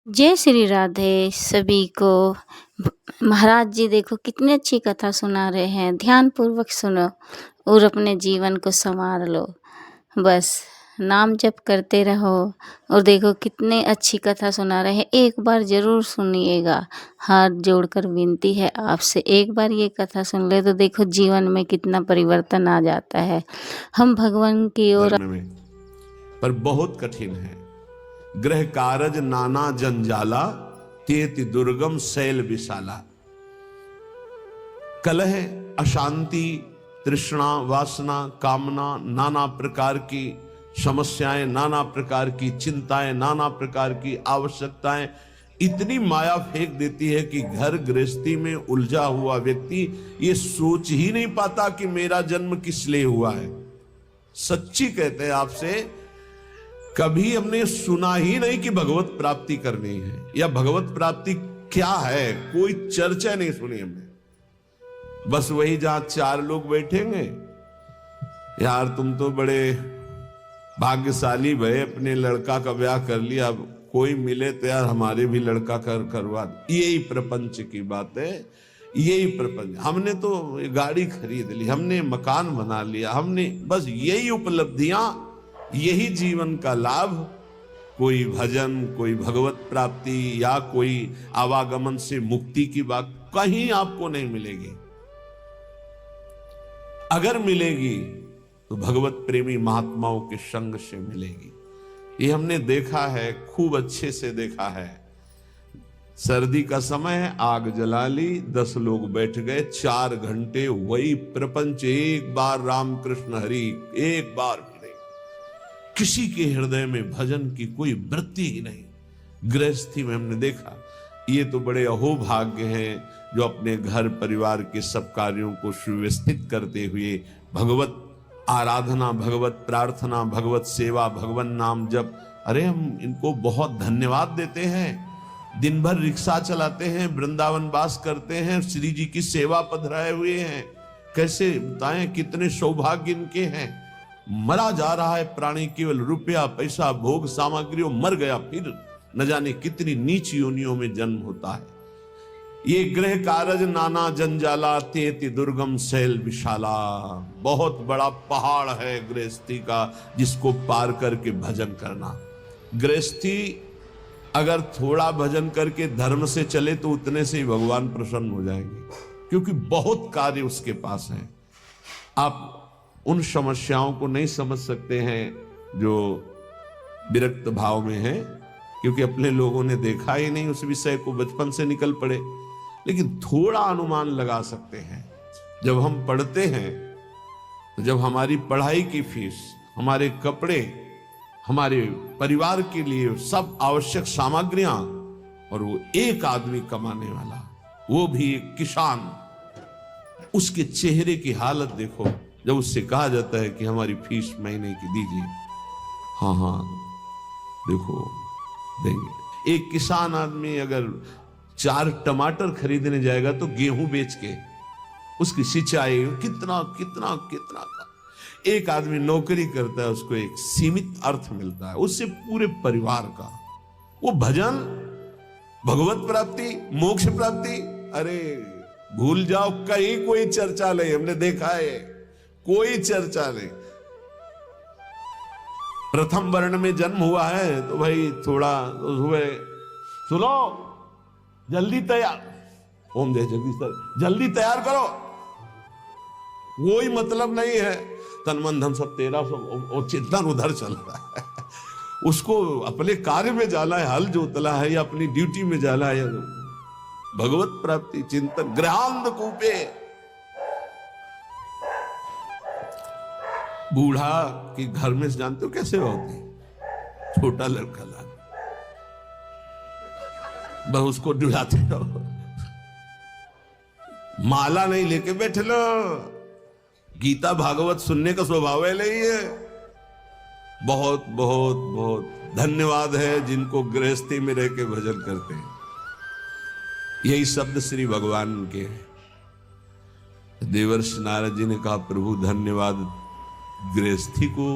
जय श्री राधे सभी को। महाराज जी देखो कितनी अच्छी कथा सुना रहे हैं। ध्यान पूर्वक सुनो और अपने जीवन को संवार लो। बस नाम जप करते रहो। और देखो कितने अच्छी कथा सुना रहे हैं। एक बार ज़रूर सुनिएगा। हाथ जोड़कर विनती है आपसे, एक बार ये कथा सुन ले तो देखो जीवन में कितना परिवर्तन आ जाता है। हम भगवान की ओर में पर बहुत कठिन है। ग्रह कारज नाना जंजाला, तेति दुर्गम शैल विशाला। कलह, अशांति, तृष्णा, वासना, कामना, नाना प्रकार की समस्याएं, नाना प्रकार की चिंताएं, नाना प्रकार की आवश्यकताएं इतनी माया फेंक देती है कि घर गृहस्थी में उलझा हुआ व्यक्ति ये सोच ही नहीं पाता कि मेरा जन्म किस लिए हुआ है। सच्ची कहते हैं आपसे, कभी हमने सुना ही नहीं कि भगवत प्राप्ति करनी है या भगवत प्राप्ति क्या है। कोई चर्चा नहीं सुनी हमने। बस वही जहां चार लोग बैठेंगे, यार तुम तो बड़े भाग्यशाली भय, अपने लड़का का ब्याह कर लिया, अब कोई मिले तो यार हमारे भी लड़का करवा। यही प्रपंच की बात है, यही प्रपंच। हमने तो गाड़ी खरीद ली, हमने मकान बना लिया, हमने बस यही उपलब्धियां, यही जीवन का लाभ। कोई भजन, कोई भगवत प्राप्ति या कोई आवागमन से मुक्ति की बात कहीं आपको नहीं मिलेगी। अगर मिलेगी तो भगवत प्रेमी महात्माओं के संग से मिलेगी। ये हमने देखा है, खूब अच्छे से देखा है। सर्दी का समय है, आग जला ली, 10 लोग बैठ गए, 4 घंटे वही प्रपंच। एक बार रामकृष्ण हरि, एक बार भी नहीं। किसी के हृदय में भजन की कोई वृत्ति ही नहीं। गृहस्थी में हमने देखा। ये तो बड़े अहोभाग्य हैं जो अपने घर परिवार के सब कार्यों को सुव्यवस्थित करते हुए भगवत आराधना, भगवत प्रार्थना, भगवत सेवा, भगवान नाम जप, अरे हम इनको बहुत धन्यवाद देते हैं। दिन भर रिक्शा चलाते हैं, वृंदावन वास करते हैं, श्री जी की सेवा पधराए हुए हैं। कैसे बताएं कितने सौभाग्य इनके हैं। मरा जा रहा है प्राणी, केवल रुपया पैसा भोग सामग्रियों, मर गया फिर न जाने कितनी नीच योनियों में जन्म होता है। ये ग्रह कारज नाना जंजाला, तेति दुर्गम शैल विशाला। बहुत बड़ा पहाड़ है गृहस्थी का, जिसको पार करके भजन करना। गृहस्थी अगर थोड़ा भजन करके धर्म से चले तो उतने से ही भगवान प्रसन्न हो जाएंगे, क्योंकि बहुत कार्य उसके पास है। आप उन समस्याओं को नहीं समझ सकते हैं जो विरक्त भाव में हैं, क्योंकि अपने लोगों ने देखा ही नहीं उस विषय को, बचपन से निकल पड़े। लेकिन थोड़ा अनुमान लगा सकते हैं। जब हम पढ़ते हैं तो जब हमारी पढ़ाई की फीस, हमारे कपड़े, हमारे परिवार के लिए सब आवश्यक सामग्रियां, और वो एक आदमी कमाने वाला, वो भी एक किसान, उसके चेहरे की हालत देखो जब उससे कहा जाता है कि हमारी फीस महीने की दीजिए। हाँ हाँ देखो देंगे। एक किसान आदमी अगर 4 टमाटर खरीदने जाएगा तो गेहूं बेच के उसकी सिंचाई कितना कितना कितना का। एक आदमी नौकरी करता है, उसको एक सीमित अर्थ मिलता है, उससे पूरे परिवार का। वो भजन, भगवत प्राप्ति, मोक्ष प्राप्ति, अरे भूल जाओ, कहीं कोई चर्चा नहीं। हमने देखा है कोई चर्चा नहीं। प्रथम वर्ण में जन्म हुआ है तो भाई थोड़ा हुए, सुनो जल्दी तैयार, ओम जय जगदीश, जल्दी तैयार करो, कोई मतलब नहीं है। तन मन धन सब तेरा, सब चिंतन उधर चल रहा है। उसको अपने कार्य में जाना है, हल जोतला है या अपनी ड्यूटी में जाना है। भगवत प्राप्ति चिंतन गृहांध कूपे। बूढ़ा कि घर में जानते हो कैसे होती, छोटा लड़का ला बस उसको डुलाते रहो, माला नहीं लेके बैठे लो। गीता भागवत सुनने का स्वभाव है नहीं है। बहुत बहुत बहुत धन्यवाद है जिनको गृहस्थी में रह के भजन करते हैं। यही शब्द श्री भगवान के। देवर्षि नारद जी ने कहा, प्रभु धन्यवाद गृहस्थी को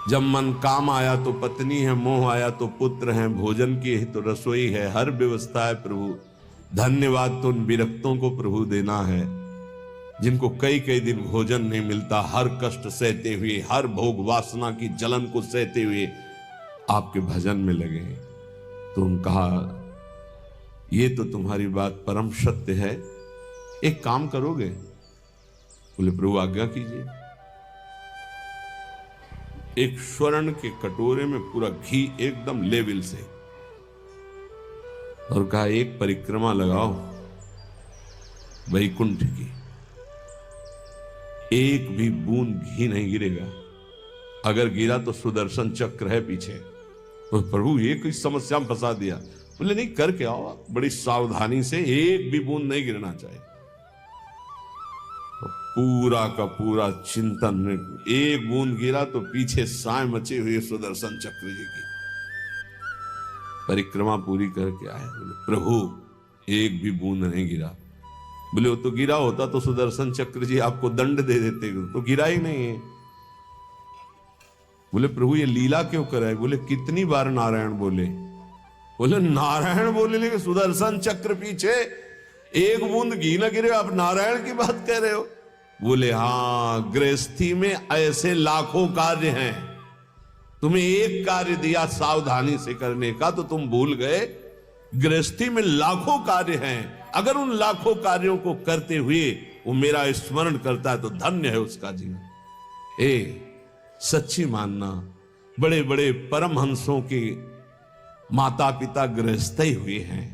जब मन काम आया तो पत्नी है, मोह आया तो पुत्र है, भोजन की है तो रसोई है, हर व्यवस्था है प्रभु। धन्यवाद तो उन विरक्तों को प्रभु देना है जिनको कई कई दिन भोजन नहीं मिलता, हर कष्ट सहते हुए, हर भोग वासना की जलन को सहते हुए आपके भजन में लगे। तो उन्होंने कहा ये तो तुम्हारी बात परम सत्य है, एक काम करोगे? बोले प्रभु आज्ञा कीजिए। एक स्वर्ण के कटोरे में पूरा घी एकदम लेवल से, और कहा एक परिक्रमा लगाओ वैकुंठ की, एक भी बूंद घी नहीं गिरेगा, अगर गिरा तो सुदर्शन चक्र है पीछे। तो प्रभु ये कोई समस्या में फंसा दिया। बोले नहीं, करके आओ बड़ी सावधानी से, एक भी बूंद नहीं गिरना चाहिए। तो पूरा का पूरा चिंतन में एक बूंद गिरा तो पीछे साए मचे हुए सुदर्शन चक्र जी की। परिक्रमा पूरी करके आए, बोले प्रभु एक भी बूंद नहीं गिरा। बोले वो तो गिरा होता तो सुदर्शन चक्र जी आपको दंड दे देते, तो गिरा ही नहीं है। बोले प्रभु ये लीला क्यों कराए? बोले कितनी बार नारायण बोले? बोले नारायण बोले लेकिन सुदर्शन चक्र पीछे एक बूंद घी न गिरे, आप नारायण की बात कह रहे हो? बोले हाँ, गृहस्थी में ऐसे लाखों कार्य हैं, तुम्हें एक कार्य दिया सावधानी से करने का तो तुम भूल गए। गृहस्थी में लाखों कार्य हैं, अगर उन लाखों कार्यों को करते हुए वो मेरा स्मरण करता है तो धन्य है उसका जीवन। सच्ची मानना, बड़े बड़े परमहंसों के माता पिता गृहस्थ ही हुए हैं,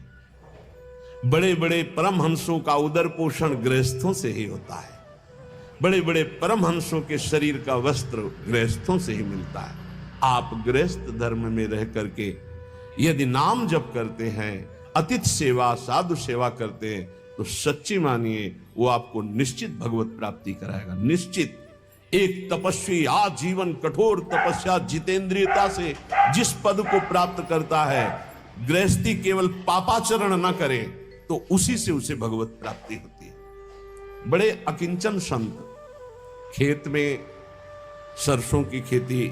बड़े बड़े परमहंसों का उदर पोषण गृहस्थों से ही होता है, बड़े बड़े परमहंसों के शरीर का वस्त्र गृहस्थों से ही मिलता है। आप गृहस्थ धर्म में रह करके यदि नाम जप करते हैं, अतिथि सेवा, साधु सेवा करते हैं, तो सच्ची मानिए वो आपको निश्चित भगवत प्राप्ति कराएगा, निश्चित। एक तपस्वी आजीवन कठोर तपस्या जितेंद्रियता से जिस पद को प्राप्त करता है, गृहस्थी केवल पापाचरण न करे तो उसी से उसे भगवत प्राप्ति होती है। बड़े अकिंचन संत, खेत में सरसों की खेती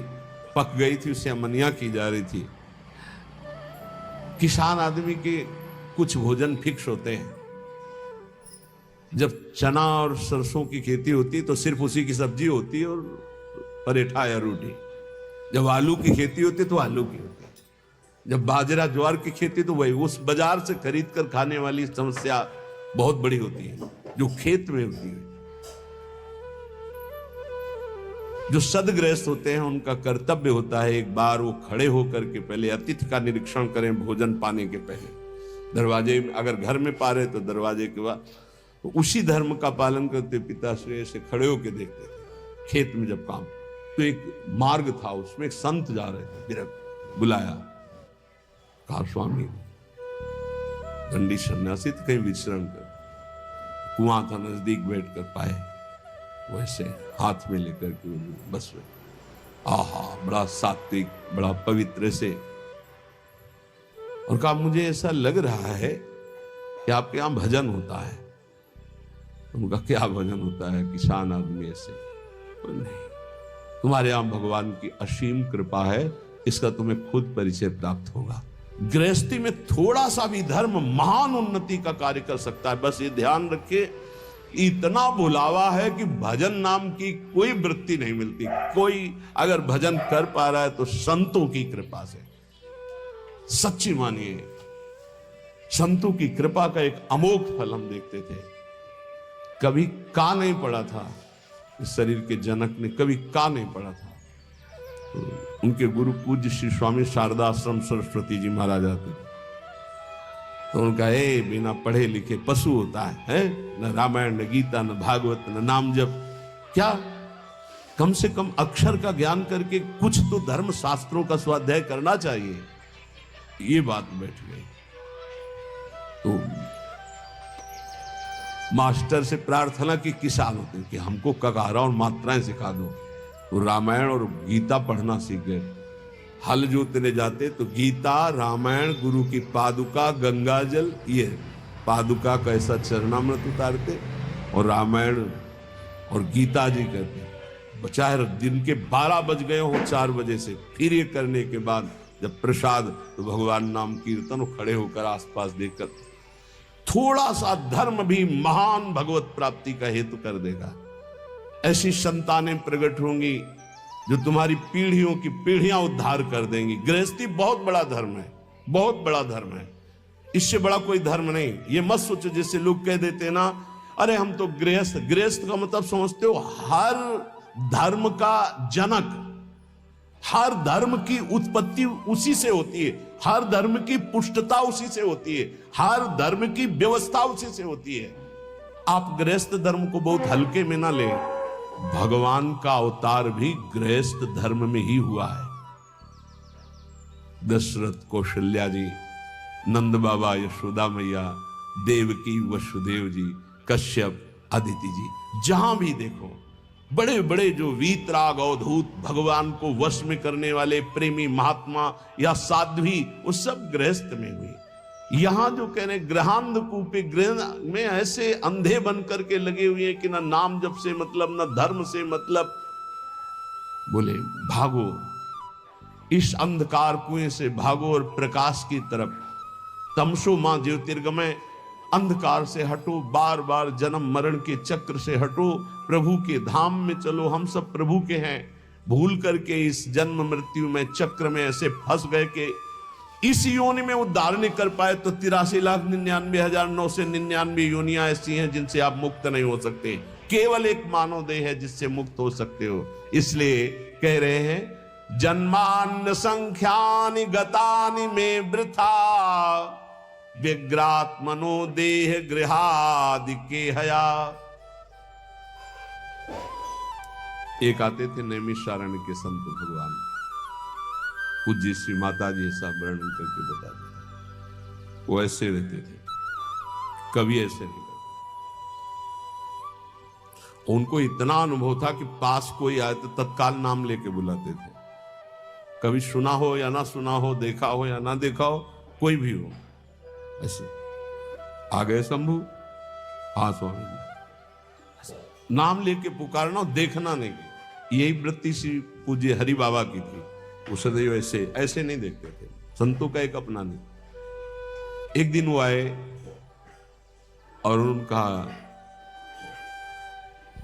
पक गई थी, उसे अमनिया की जा रही थी। किसान आदमी के कुछ भोजन फिक्स होते हैं, जब चना और सरसों की खेती होती है तो सिर्फ उसी की सब्जी होती है और परेठा या रोटी। जब आलू की खेती होती है तो आलू की होती है, जब बाजरा ज्वार की खेती तो वही, उस बाजार से खरीद कर खाने वाली समस्या बहुत बड़ी होती है जो खेत में होती है। जो सदगृहस्थ होते हैं उनका कर्तव्य होता है एक बार वो खड़े होकर के पहले अतिथि का निरीक्षण करें, भोजन पाने के पहले दरवाजे में, अगर घर में पा रहे तो दरवाजे के बाद, तो उसी धर्म का पालन करते पिताश्री से खड़े होकर देखते थे। खेत में जब काम, तो एक मार्ग था उसमें एक संत जा रहे थे, फिर बुलाया, कहा स्वामी दंडी सन्यासी थे, कहीं विचरण कर, कुआं था नजदीक, बैठ कर पाए, वैसे हाथ में लेकर के बस में, आहा बड़ा सात्विक, बड़ा पवित्र से, और कहा मुझे ऐसा लग रहा है कि आपके यहां भजन होता है। उनका क्या भजन होता है? किसान आदमी ऐसे, नहीं, तुम्हारे यहां भगवान की असीम कृपा है, इसका तुम्हें खुद परिचय प्राप्त होगा। गृहस्थी में थोड़ा सा भी धर्म महान उन्नति का कार्य कर सकता है। बस ये ध्यान रखिए, इतना बुलावा है कि भजन नाम की कोई वृत्ति नहीं मिलती। कोई अगर भजन कर पा रहा है तो संतों की कृपा से। सच्ची मानिए, संतों की कृपा का एक अमोघ फल हम देखते थे। कभी का नहीं पड़ा था इस शरीर के जनक ने, कभी का नहीं पड़ा था। तो उनके गुरु पूज्य श्री स्वामी शारदा आश्रम सरस्वती जी महाराज आते, तो उनका बिना पढ़े लिखे पशु होता है? न रामायण, न गीता, न भागवत, न नाम जप, क्या कम से कम अक्षर का ज्ञान करके कुछ तो धर्म शास्त्रों का स्वाध्याय करना चाहिए। ये बात बैठ गई। तो मास्टर से प्रार्थना की किसान होते कि हमको ककारा और मात्राएं सिखा दो, तो रामायण और गीता पढ़ना सीख गए। हल जोतने जाते तो गीता, रामायण, गुरु की पादुका, गंगा जल, ये पादुका का ऐसा चरणामृत उतारते और रामायण और गीता जी करते। चाहे दिन के 12 बज गए हो 4 बजे से, फिर ये करने के बाद जब प्रसाद तो भगवान नाम कीर्तन, खड़े होकर आसपास देखकर, थोड़ा सा धर्म भी महान भगवत प्राप्ति का हेतु कर देगा। ऐसी संतानें प्रकट होंगी जो तुम्हारी पीढ़ियों की पीढ़ियां उद्धार कर देंगी। गृहस्थी बहुत बड़ा धर्म है, बहुत बड़ा धर्म है, इससे बड़ा कोई धर्म नहीं। ये मत सोचो जैसे लोग कह देते ना, अरे हम तो गृहस्थ। गृहस्थ का मतलब समझते हो, हर धर्म का जनक, हर धर्म की उत्पत्ति उसी से होती है, हर धर्म की पुष्टता उसी से होती है, हर धर्म की व्यवस्था उसी से होती है। आप गृहस्थ धर्म को बहुत हल्के में ना ले, भगवान का अवतार भी गृहस्थ धर्म में ही हुआ है। दशरथ, कौशल्या जी, नंद बाबा, यशोदा मैया, देवकी, वसुदेव जी, कश्यप, अदिति जी, जहां भी देखो बड़े बड़े जो वीतराग अवधूत, भगवान को वश में करने वाले प्रेमी महात्मा या साध्वी, वो सब गृहस्थ में हुई। यहां जो कह रहे गृहांध कूपे, गृह में ऐसे अंधे बन करके लगे हुए हैं कि ना नाम जप से मतलब, ना धर्म से मतलब। बोले भागो, इस अंधकार कुएं से भागो और प्रकाश की तरफ, तमसो मां ज्योतिर्गमय, अंधकार से हटो, बार बार जन्म मरण के चक्र से हटो, प्रभु के धाम में चलो। हम सब प्रभु के हैं, भूल करके इस जन्म मृत्यु में चक्र में ऐसे फंस गए कि इस योनि में उद्धार नहीं कर पाए। तो 83,99,999 योनियां ऐसी हैं जिनसे आप मुक्त नहीं हो सकते। केवल एक मानव देह है जिससे मुक्त हो सकते हो। इसलिए कह रहे हैं, जन्मान्य संख्यानि गतानि में वृथा, व्यग्रात्मनो देह गृहादि के हया। एक आते थे नैमिषारण्य के संत भगवान, पूज्य श्री माता जी ऐसा वर्णन करके बताते थे। वो ऐसे रहते थे, कभी ऐसे नहीं करते। उनको इतना अनुभव था कि पास कोई आए तो तत्काल नाम लेके बुलाते थे। कभी सुना हो या ना सुना हो, देखा हो या ना देखा हो, कोई भी हो, ऐसे आ गए शंभू, हाँ स्वामी जी, नाम लेके पुकारना, देखना नहीं। यही वृत्ति श्री पूज्य हरि बाबा की थी। वो सदैव ऐसे ऐसे नहीं देखते थे, संतों का एक अपना नहीं। एक दिन वो आए और उनका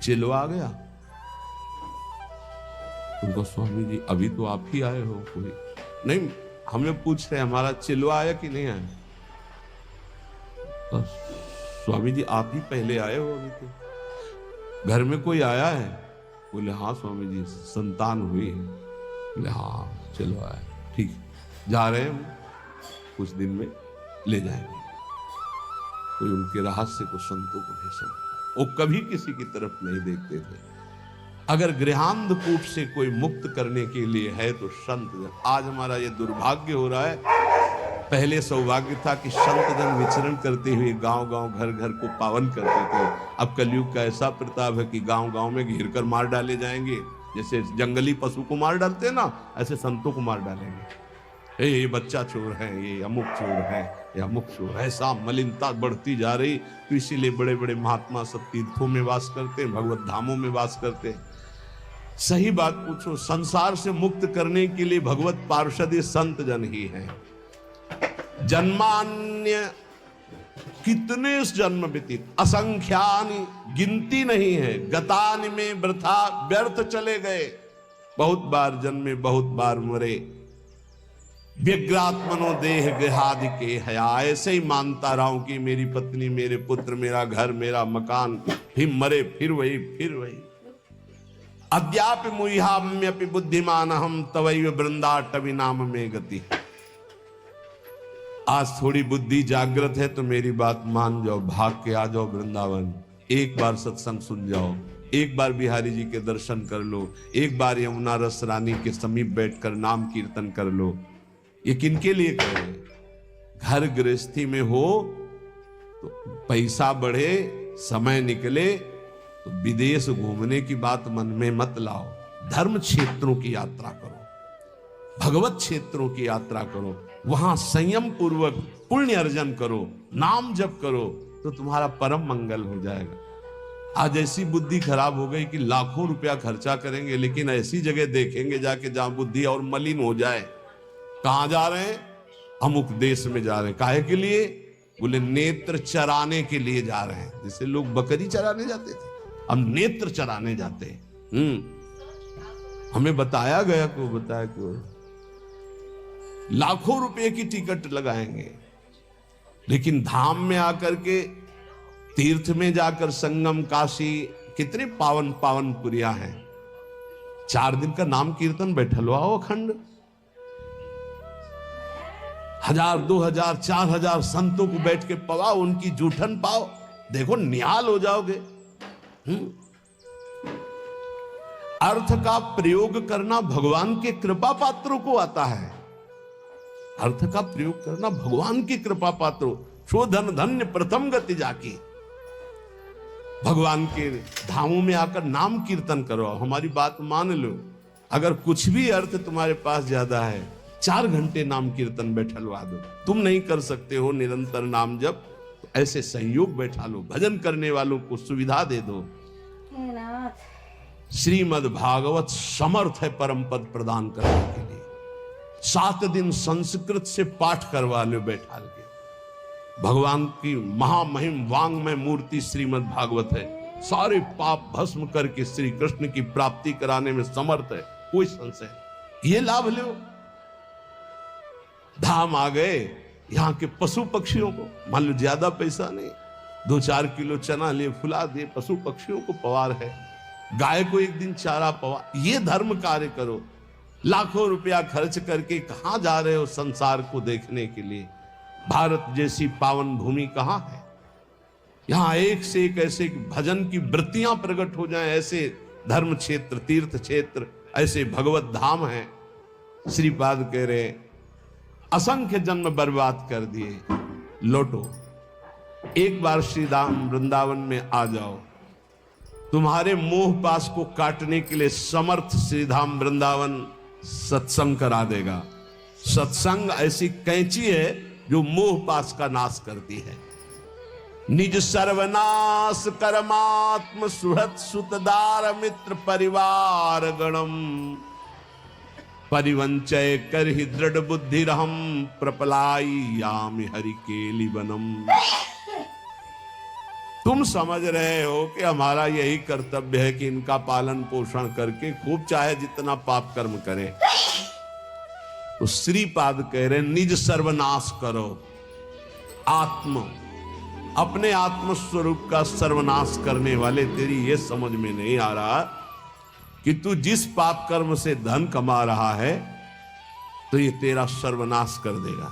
चिलवा आ गया। उनको, स्वामी जी अभी तो आप ही आए हो, कोई नहीं, हमें पूछ रहे हमारा चिलवा आया कि नहीं आया। तो स्वामी जी आप ही पहले आए हो, अभी तो घर में कोई आया है? बोले हाँ स्वामी जी, संतान हुई है। बोले हाँ चलो आए, ठीक, जा रहे हैं, कुछ दिन में ले जाएंगे। कोई उनके रहस्य को संतों को भेजा, वो कभी किसी की तरफ नहीं देखते थे। अगर गृहांध कूप से कोई मुक्त करने के लिए है तो संत। आज हमारा ये दुर्भाग्य हो रहा है, पहले सौभाग्य था कि संत जन विचरण करते हुए गांव गांव घर घर को पावन करते थे। अब कलयुग का ऐसा प्रताप है कि गांव गांव में घेर कर मार डाले जाएंगे। जैसे जंगली पशु को मार डालते हैं ना, ऐसे संतों को मार डालेंगे। ये बच्चा चोर है, ये अमुक चोर है, ये अमुक चोर है। ऐसा मलिनता बढ़ती जा रही। तो इसीलिए बड़े बड़े महात्मा सब तीर्थों में वास करते हैं, भगवत धामों में वास करते हैं। सही बात पूछो, संसार से मुक्त करने के लिए भगवत पार्षद ये संत जन ही हैं। जन्मान्य कितने जन्म व्यतीत, असंख्यानि, गिनती नहीं है। गतानि में वृथा, व्यर्थ चले गए। बहुत बार जन्मे, बहुत बार मरे। व्यग्रात्मनो देह गृहादि के हया, ऐसे ही मानता रहा हूं कि मेरी पत्नी, मेरे पुत्र, मेरा घर, मेरा मकान, फिर मरे, फिर वही, फिर वही। अद्यापि मुह्याम्यपि बुद्धिमान हम तवैव वृंदाटवी नाम में गति। आज थोड़ी बुद्धि जागृत है तो मेरी बात मान जाओ, भाग के आ जाओ वृंदावन। एक बार सत्संग सुन जाओ, एक बार बिहारी जी के दर्शन कर लो, एक बार यमुना रस रानी के समीप बैठकर नाम कीर्तन कर लो। ये किनके लिए कह रहे हैं? घर गृहस्थी में हो तो पैसा बढ़े, समय निकले तो विदेश घूमने की बात मन में मत लाओ। धर्म क्षेत्रों की यात्रा करो, भगवत क्षेत्रों की यात्रा करो, वहां संयम पूर्वक पुण्य अर्जन करो, नाम जप करो, तो तुम्हारा परम मंगल हो जाएगा। आज ऐसी बुद्धि खराब हो गई कि लाखों रुपया खर्चा करेंगे लेकिन ऐसी जगह देखेंगे जाके जहां बुद्धि और मलिन हो जाए। कहां जा रहे हैं? अमुक देश में जा रहे हैं। काहे के लिए? बोले नेत्र चराने के लिए जा रहे हैं। जैसे लोग बकरी चराने जाते थे, हम नेत्र चराने जाते हैं। हमें बताया गया को लाखों रुपए की टिकट लगाएंगे, लेकिन धाम में आकर के, तीर्थ में जाकर, संगम, काशी, कितने पावन पावन पुरिया हैं। 4 दिन का नाम कीर्तन बैठल हुआ अखंड, 1000, 2000, 4000 संतों को बैठ के पवाओ, उनकी जूठन पाओ, देखो निहाल हो जाओगे। अर्थ का प्रयोग करना भगवान के कृपा पात्रों को आता है। अर्थ का प्रयोग करना भगवान की कृपा पात्रों, शोधन धन्य प्रथम गति जाकी। भगवान के धामों में आकर नाम कीर्तन करो। हमारी बात मान लो, अगर कुछ भी अर्थ तुम्हारे पास ज्यादा है, 4 घंटे नाम कीर्तन बैठलवा दो। तुम नहीं कर सकते हो निरंतर नाम जप, तो ऐसे संयोग बैठा लो, भजन करने वालों को सुविधा दे दो। श्रीमद् भागवत समर्थ है परम पद प्रदान करने के लिए। 7 दिन संस्कृत से पाठ करवा लो बैठा के। भगवान की महामहिम वांग्मय मूर्ति श्रीमद् भागवत है, सारे पाप भस्म करके श्री कृष्ण की प्राप्ति कराने में समर्थ है, कोई संशय। ये लाभ लो। धाम आ गए, यहां के पशु पक्षियों को, मान लो ज्यादा पैसा नहीं, 2-4 किलो चना ले फुला दे, पशु पक्षियों को पवार है, गाय को एक दिन चारा पवा, ये धर्म कार्य करो। लाखों रुपया खर्च करके कहां जा रहे हो संसार को देखने के लिए? भारत जैसी पावन भूमि कहां है? यहां एक से एक ऐसे भजन की वृत्तियां प्रकट हो जाएं, ऐसे धर्म क्षेत्र, तीर्थ क्षेत्र, ऐसे भगवत धाम हैं। श्रीपाद कह रहे असंख्य जन्म बर्बाद कर दिए, लौटो, एक बार श्री धाम वृंदावन में आ जाओ। तुम्हारे मोह पास को काटने के लिए समर्थ श्रीधाम वृंदावन सत्संग करा देगा। सत्संग ऐसी कैंची है जो मोह पास का नाश करती है। निज सर्वनाश कर्मात्म सुहृत सुतदार मित्र परिवार गणम परिवंचय कर ही दृढ़ बुद्धि रहम प्रपलाई यामि हरि केली बनम। तुम समझ रहे हो कि हमारा यही कर्तव्य है कि इनका पालन पोषण करके खूब चाहे जितना पाप कर्म करें। तो श्रीपाद कह रहे निज सर्वनाश करो। अपने आत्म स्वरूप का सर्वनाश करने वाले, तेरी ये समझ में नहीं आ रहा कि तू जिस पाप कर्म से धन कमा रहा है तो ये तेरा सर्वनाश कर देगा।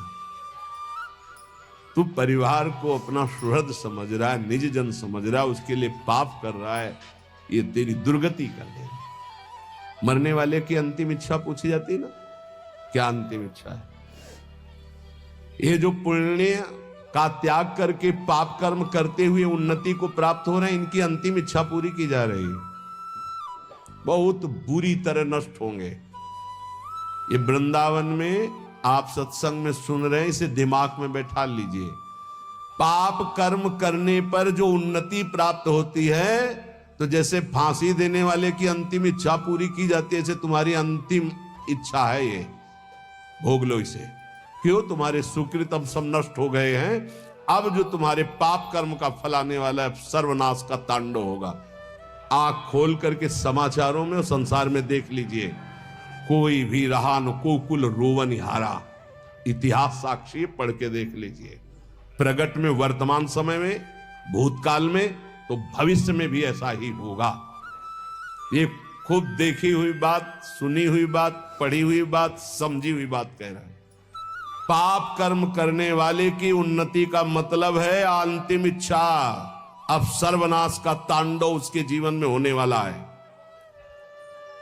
तू परिवार को अपना सुहृद समझ रहा है, निज जन समझ रहा है, उसके लिए पाप कर रहा है, ये तेरी दुर्गति कर देगा। मरने वाले की अंतिम इच्छा पूछी जाती है ना, क्या अंतिम इच्छा है? ये जो पुण्य का त्याग करके पाप कर्म करते हुए उन्नति को प्राप्त हो रहे हैं, इनकी अंतिम इच्छा पूरी की जा रही है। बहुत बुरी तरह नष्ट होंगे। ये वृंदावन में आप सत्संग में सुन रहे हैं, इसे दिमाग में बैठा लीजिए। पाप कर्म करने पर जो उन्नति प्राप्त होती है, तो जैसे फांसी देने वाले की अंतिम इच्छा पूरी की जाती है, ऐसे तुम्हारी अंतिम इच्छा है ये, भोग लो इसे। क्यों? तुम्हारे सुकृत अब सब नष्ट हो गए हैं। अब जो तुम्हारे पाप कर्म का फल आने वाला है, सर्वनाश का तांडव होगा। आंख खोल करके समाचारों में और संसार में देख लीजिए, कोई भी रहा न कोकुल रोवन हारा। इतिहास साक्षी पढ़ के देख लीजिए। प्रगट में वर्तमान समय में, भूतकाल में, तो भविष्य में भी ऐसा ही होगा। ये खूब देखी हुई बात, सुनी हुई बात, पढ़ी हुई बात, समझी हुई बात कह रहा है। पाप कर्म करने वाले की उन्नति का मतलब है अंतिम इच्छा। अब सर्वनाश का तांडव उसके जीवन में होने वाला है,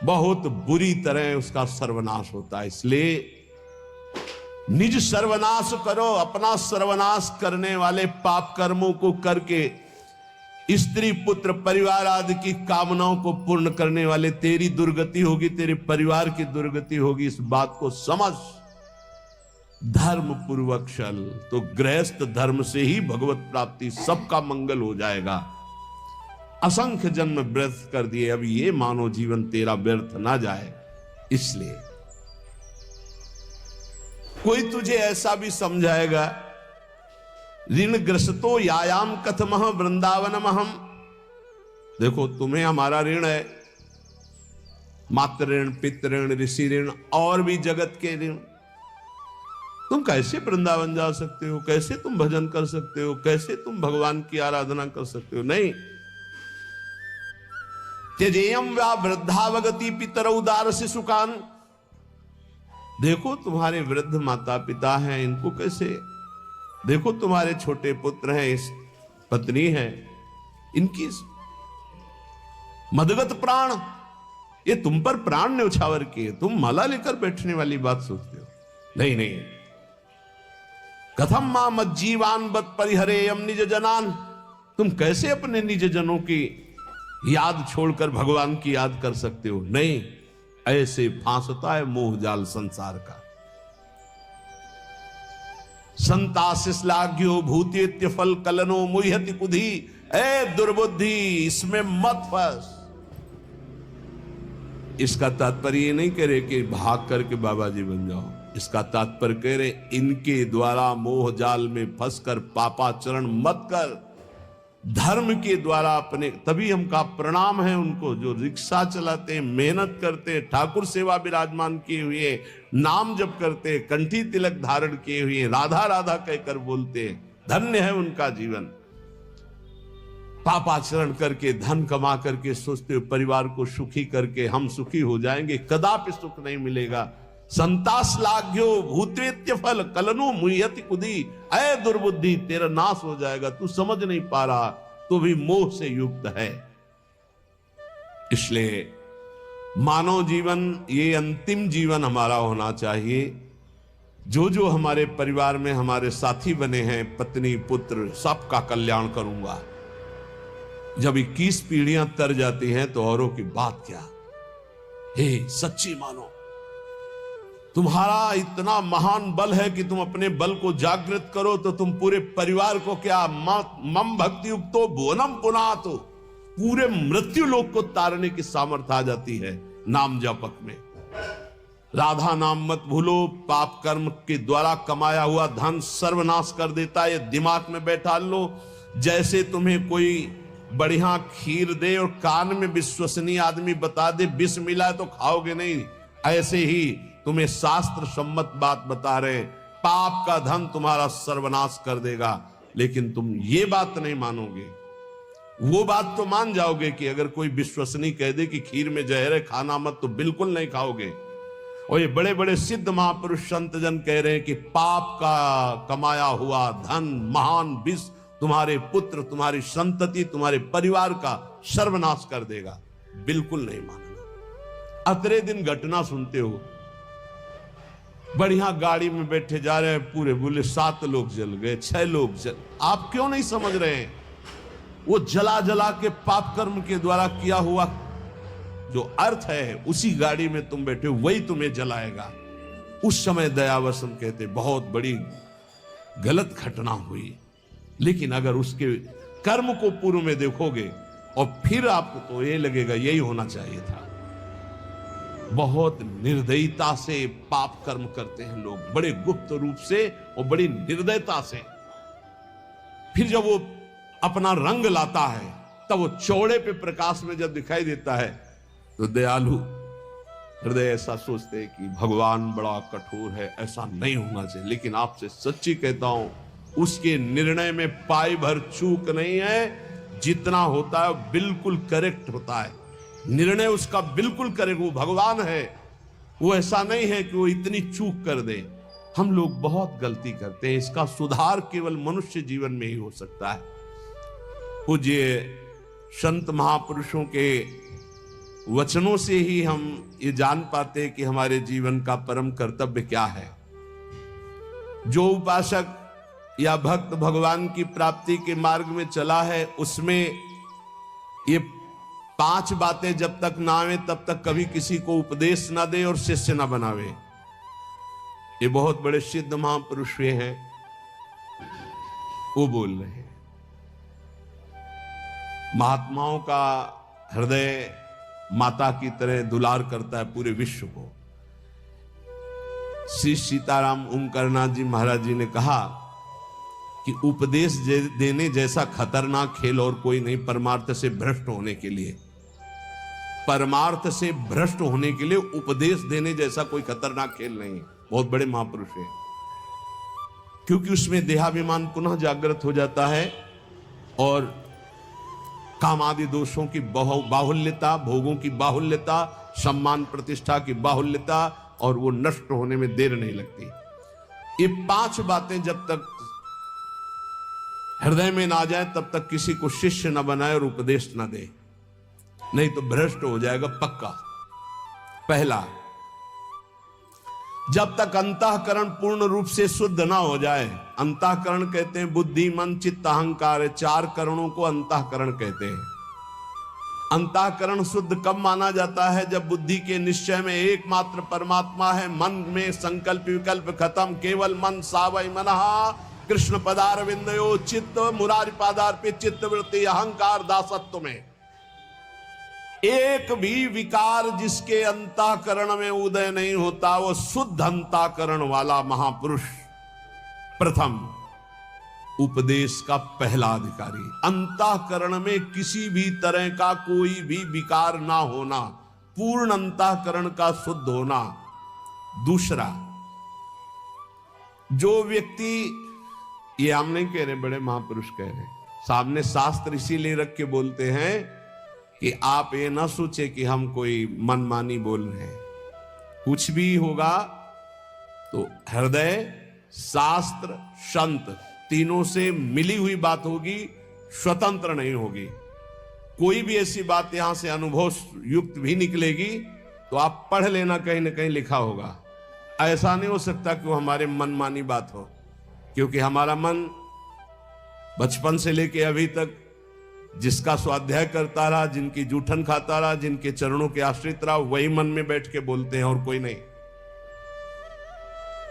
बहुत बुरी तरह उसका सर्वनाश होता है। इसलिए निज सर्वनाश करो। अपना सर्वनाश करने वाले पाप कर्मों को करके स्त्री पुत्र परिवार आदि की कामनाओं को पूर्ण करने वाले तेरी दुर्गति होगी, तेरे परिवार की दुर्गति होगी। इस बात को समझ, धर्म पूर्वक चल, तो गृहस्थ धर्म से ही भगवत प्राप्ति, सबका मंगल हो जाएगा। असंख्य जन्म व्यर्थ कर दिए, अब ये मानव जीवन तेरा व्यर्थ ना जाए। इसलिए कोई तुझे ऐसा भी समझाएगा, ऋण ग्रस्तो यायाम कथमह वृंदावनम हम, देखो तुम्हें हमारा ऋण है, मातृ ऋण, पितृ ऋण, ऋषि ऋण और भी जगत के ऋण। तुम कैसे वृंदावन जा सकते हो, कैसे तुम भजन कर सकते हो, कैसे तुम भगवान की आराधना कर सकते हो? नहीं। त्यजेयम व्या वृद्धावगति पितरौ दार शिशुकान, देखो तुम्हारे वृद्ध माता पिता हैं, इनको कैसे, देखो तुम्हारे छोटे पुत्र हैं, इस पत्नी है, इनकी मदगत प्राण, ये तुम पर प्राण न्यौछावर किए, तुम माला लेकर बैठने वाली बात सोचते हो? नहीं नहीं। कथम मां मज्जीवान बत परिहरेयम निज जनान, तुम कैसे अपने निज जनों की याद छोड़कर भगवान की याद कर सकते हो? नहीं, ऐसे फांसता है मोह जाल संसार का। संतासिस्लाघ्यो भूतेत्य फल कलनो मुह्यति कुधी, ए दुर्बुद्धि इसमें मत फंस। इसका तात्पर्य ये नहीं कह रहे कि भाग करके बाबा जी बन जाओ, इसका तात्पर्य कह रहे इनके द्वारा मोह जाल में फंसकर पापाचरण मत कर, धर्म के द्वारा अपने, तभी हम का प्रणाम है उनको जो रिक्शा चलाते हैं, मेहनत करते हैं, ठाकुर सेवा विराजमान किए हुए, नाम जप करते, कंठी तिलक धारण किए हुए, राधा राधा कहकर बोलते, धन्य है उनका जीवन। पापाचरण करके धन कमा करके सोचते हो परिवार को सुखी करके हम सुखी हो जाएंगे, कदापि सुख नहीं मिलेगा। संतासलाघ्यो भूतेत्य फल कलनो मुह्यति कुदी, ऐ दुर्बुद्धि तेरा नाश हो जाएगा, तू समझ नहीं पा रहा, तो भी मोह से युक्त है। इसलिए मानव जीवन ये अंतिम जीवन हमारा होना चाहिए। जो जो हमारे परिवार में हमारे साथी बने हैं, पत्नी पुत्र, सबका कल्याण करूंगा। जब 21 पीढ़ियां तर जाती हैं तो औरों की बात क्या। हे सच्ची मानो, तुम्हारा इतना महान बल है कि तुम अपने बल को जागृत करो तो तुम पूरे परिवार को क्या, मम भक्ति युक्तो भुवनम पुनातो, पूरे मृत्यु लोक को तारने की सामर्थ्य आ जाती है नाम जापक में। राधा नाम मत भूलो, पाप कर्म के द्वारा कमाया हुआ धन सर्वनाश कर देता है, ये दिमाग में बैठा लो। जैसे तुम्हें कोई बढ़िया खीर दे और कान में विश्वसनीय आदमी बता दे विष मिला है तो खाओगे नहीं, ऐसे ही तुम्हें शास्त्र सम्मत बात बता रहे, पाप का धन तुम्हारा सर्वनाश कर देगा, लेकिन तुम ये बात नहीं मानोगे। वो बात तो मान जाओगे कि अगर कोई विश्वसनीय कह दे कि खीर में जहर है खाना मत, तो बिल्कुल नहीं खाओगे। और ये बड़े बड़े सिद्ध महापुरुष संत जन कह रहे हैं कि पाप का कमाया हुआ धन महान विष तुम्हारे पुत्र, तुम्हारी संतति, तुम्हारे परिवार का सर्वनाश कर देगा, बिल्कुल नहीं मानना। अतरे दिन घटना सुनते हो, बढ़िया गाड़ी में बैठे जा रहे हैं, पूरे बोले 7 लोग जल गए, 6 लोग जल, आप क्यों नहीं समझ रहे हैं? वो जला जला के पाप कर्म के द्वारा किया हुआ जो अर्थ है, उसी गाड़ी में तुम बैठे हो, वही तुम्हें जलाएगा। उस समय दयावसन कहते बहुत बड़ी गलत घटना हुई, लेकिन अगर उसके कर्म को पूर्व में देखोगे और फिर आपको तो ये लगेगा यही होना चाहिए था। बहुत निर्दयता से पाप कर्म करते हैं लोग, बड़े गुप्त रूप से और बड़ी निर्दयता से। फिर जब वो अपना रंग लाता है, तब वो चौड़े पे प्रकाश में जब दिखाई देता है, तो दयालु हृदय ऐसा सोचते हैं कि भगवान बड़ा कठोर है, ऐसा नहीं होना चाहिए। लेकिन आपसे सच्ची कहता हूं, उसके निर्णय में पाई भर चूक नहीं है, जितना होता है बिल्कुल करेक्ट होता है। निर्णय उसका बिल्कुल करेक्ट, वो भगवान है, वो ऐसा नहीं है कि वो इतनी चूक कर दे। हम लोग बहुत गलती करते हैं, इसका सुधार केवल मनुष्य जीवन में ही हो सकता है। पूज्य संत महापुरुषों के वचनों से ही हम ये जान पाते हैं कि हमारे जीवन का परम कर्तव्य क्या है। जो उपासक या भक्त भगवान की प्राप्ति के मार्ग में चला है, उसमें ये 5 बातें जब तक ना आवे तब तक कभी किसी को उपदेश ना दे और शिष्य ना बनावे। ये बहुत बड़े सिद्ध महापुरुष हुए हैं, वो बोल रहे हैं। महात्माओं का हृदय माता की तरह दुलार करता है पूरे विश्व को। श्री सीताराम ओंकारनाथ जी महाराज जी ने कहा कि उपदेश देने जैसा खतरनाक खेल और कोई नहीं परमार्थ से भ्रष्ट होने के लिए। परमार्थ से भ्रष्ट होने के लिए उपदेश देने जैसा कोई खतरनाक खेल नहीं। बहुत बड़े महापुरुष है, क्योंकि उसमें देहाभिमान पुनः जागृत हो जाता है और काम आदि दोषों की बाहुल्यता, भोगों की बाहुल्यता, सम्मान प्रतिष्ठा की बाहुल्यता, और वो नष्ट होने में देर नहीं लगती। ये 5 बातें जब तक हृदय में ना जाए तब तक किसी को शिष्य न बनाए और उपदेश न दे, नहीं तो भ्रष्ट हो जाएगा पक्का। पहला, जब तक अंतःकरण पूर्ण रूप से शुद्ध ना हो जाए। अंतःकरण कहते हैं बुद्धि, मन, चित्त, अहंकार, 4 करणों को अंतःकरण कहते हैं। अंतःकरण शुद्ध कब माना जाता है? जब बुद्धि के निश्चय में एकमात्र परमात्मा है, मन में संकल्प विकल्प खत्म, केवल मन सावै मनः कृष्ण पदारविंदयो चित्त मुरारी पादार्पित चित्त वृत्ति अहंकार दासत्व में एक भी विकार जिसके अंतःकरण में उदय नहीं होता, वो शुद्ध अंतःकरण वाला महापुरुष प्रथम उपदेश का पहला अधिकारी। अंतःकरण में किसी भी तरह का कोई भी विकार ना होना, पूर्ण अंतःकरण का शुद्ध होना। दूसरा, जो व्यक्ति, ये हम नहीं कह रहे, बड़े महापुरुष कह रहे, सामने शास्त्र इसीलिए रख के बोलते हैं कि आप ये ना सोचे कि हम कोई मनमानी बोल रहे हैं। कुछ भी होगा तो हृदय, शास्त्र, संत तीनों से मिली हुई बात होगी, स्वतंत्र नहीं होगी। कोई भी ऐसी बात यहां से अनुभव युक्त भी निकलेगी तो आप पढ़ लेना, कहीं ना कहीं लिखा होगा। ऐसा नहीं हो सकता कि वो हमारे मनमानी बात हो, क्योंकि हमारा मन बचपन से लेके अभी तक जिसका स्वाध्याय करता रहा, जिनकी जूठन खाता रहा, जिनके चरणों के आश्रित रहा, वही मन में बैठ के बोलते हैं और कोई नहीं।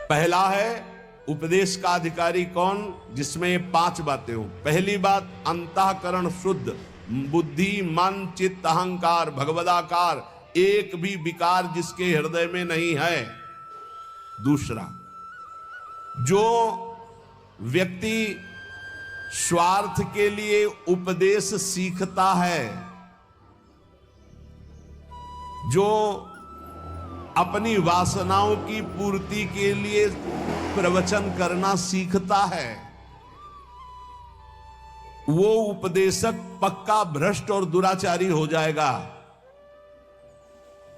पहला है उपदेश का अधिकारी कौन? जिसमें ये 5 बातें हो। पहली बात, अंतःकरण शुद्ध, बुद्धि, मन, चित्त, अहंकार, भगवदाकार, एक भी विकार जिसके हृदय में नहीं है। दूसरा, जो व्यक्ति स्वार्थ के लिए उपदेश सीखता है, जो अपनी वासनाओं की पूर्ति के लिए प्रवचन करना सीखता है, वो उपदेशक पक्का भ्रष्ट और दुराचारी हो जाएगा।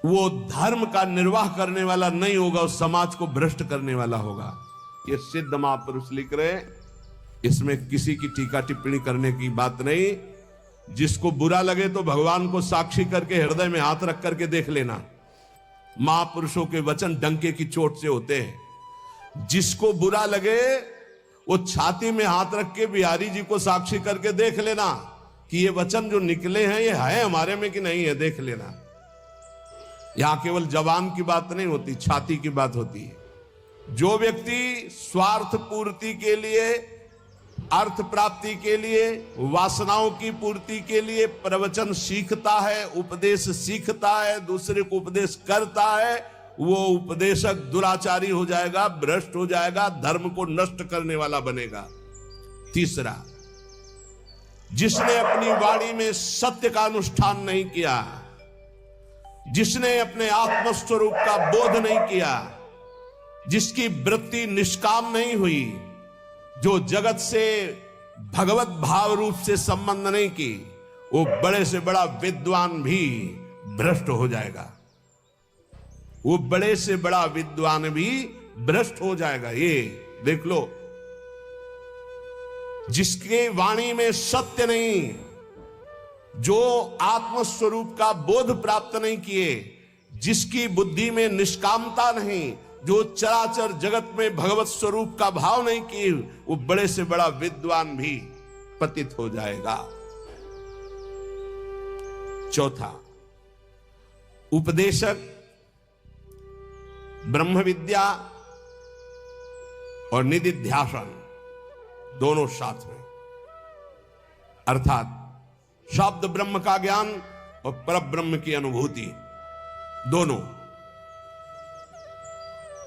वो धर्म का निर्वाह करने वाला नहीं होगा, उस समाज को भ्रष्ट करने वाला होगा। ये सिद्ध महापुरुष लिख रहे, इसमें किसी की टीका टिप्पणी करने की बात नहीं। जिसको बुरा लगे तो भगवान को साक्षी करके हृदय में हाथ रख करके देख लेना। महापुरुषों के वचन डंके की चोट से होते हैं। जिसको बुरा लगे वो छाती में हाथ रख के बिहारी जी को साक्षी करके देख लेना कि ये वचन जो निकले हैं ये है हमारे में कि नहीं है, देख लेना। यहां केवल जबान की बात नहीं होती, छाती की बात होती है। जो व्यक्ति स्वार्थ पूर्ति के लिए, अर्थ प्राप्ति के लिए, वासनाओं की पूर्ति के लिए प्रवचन सीखता है, उपदेश सीखता है, दूसरे को उपदेश करता है, वो उपदेशक दुराचारी हो जाएगा, भ्रष्ट हो जाएगा, धर्म को नष्ट करने वाला बनेगा। तीसरा, जिसने अपनी वाणी में सत्य का अनुष्ठान नहीं किया, जिसने अपने आत्मस्वरूप का बोध नहीं किया, जिसकी वृत्ति निष्काम नहीं हुई, जो जगत से भगवत भाव रूप से संबंध नहीं की, वो बड़े से बड़ा विद्वान भी भ्रष्ट हो जाएगा। वो बड़े से बड़ा विद्वान भी भ्रष्ट हो जाएगा। ये देख लो, जिसके वाणी में सत्य नहीं, जो आत्मस्वरूप का बोध प्राप्त नहीं किए, जिसकी बुद्धि में निष्कामता नहीं, जो चराचर जगत में भगवत स्वरूप का भाव नहीं किए, वो बड़े से बड़ा विद्वान भी पतित हो जाएगा। चौथा, उपदेशक ब्रह्म विद्या और निदिध्यासन दोनों साथ में, अर्थात शब्द ब्रह्म का ज्ञान और परब्रह्म की अनुभूति, दोनों।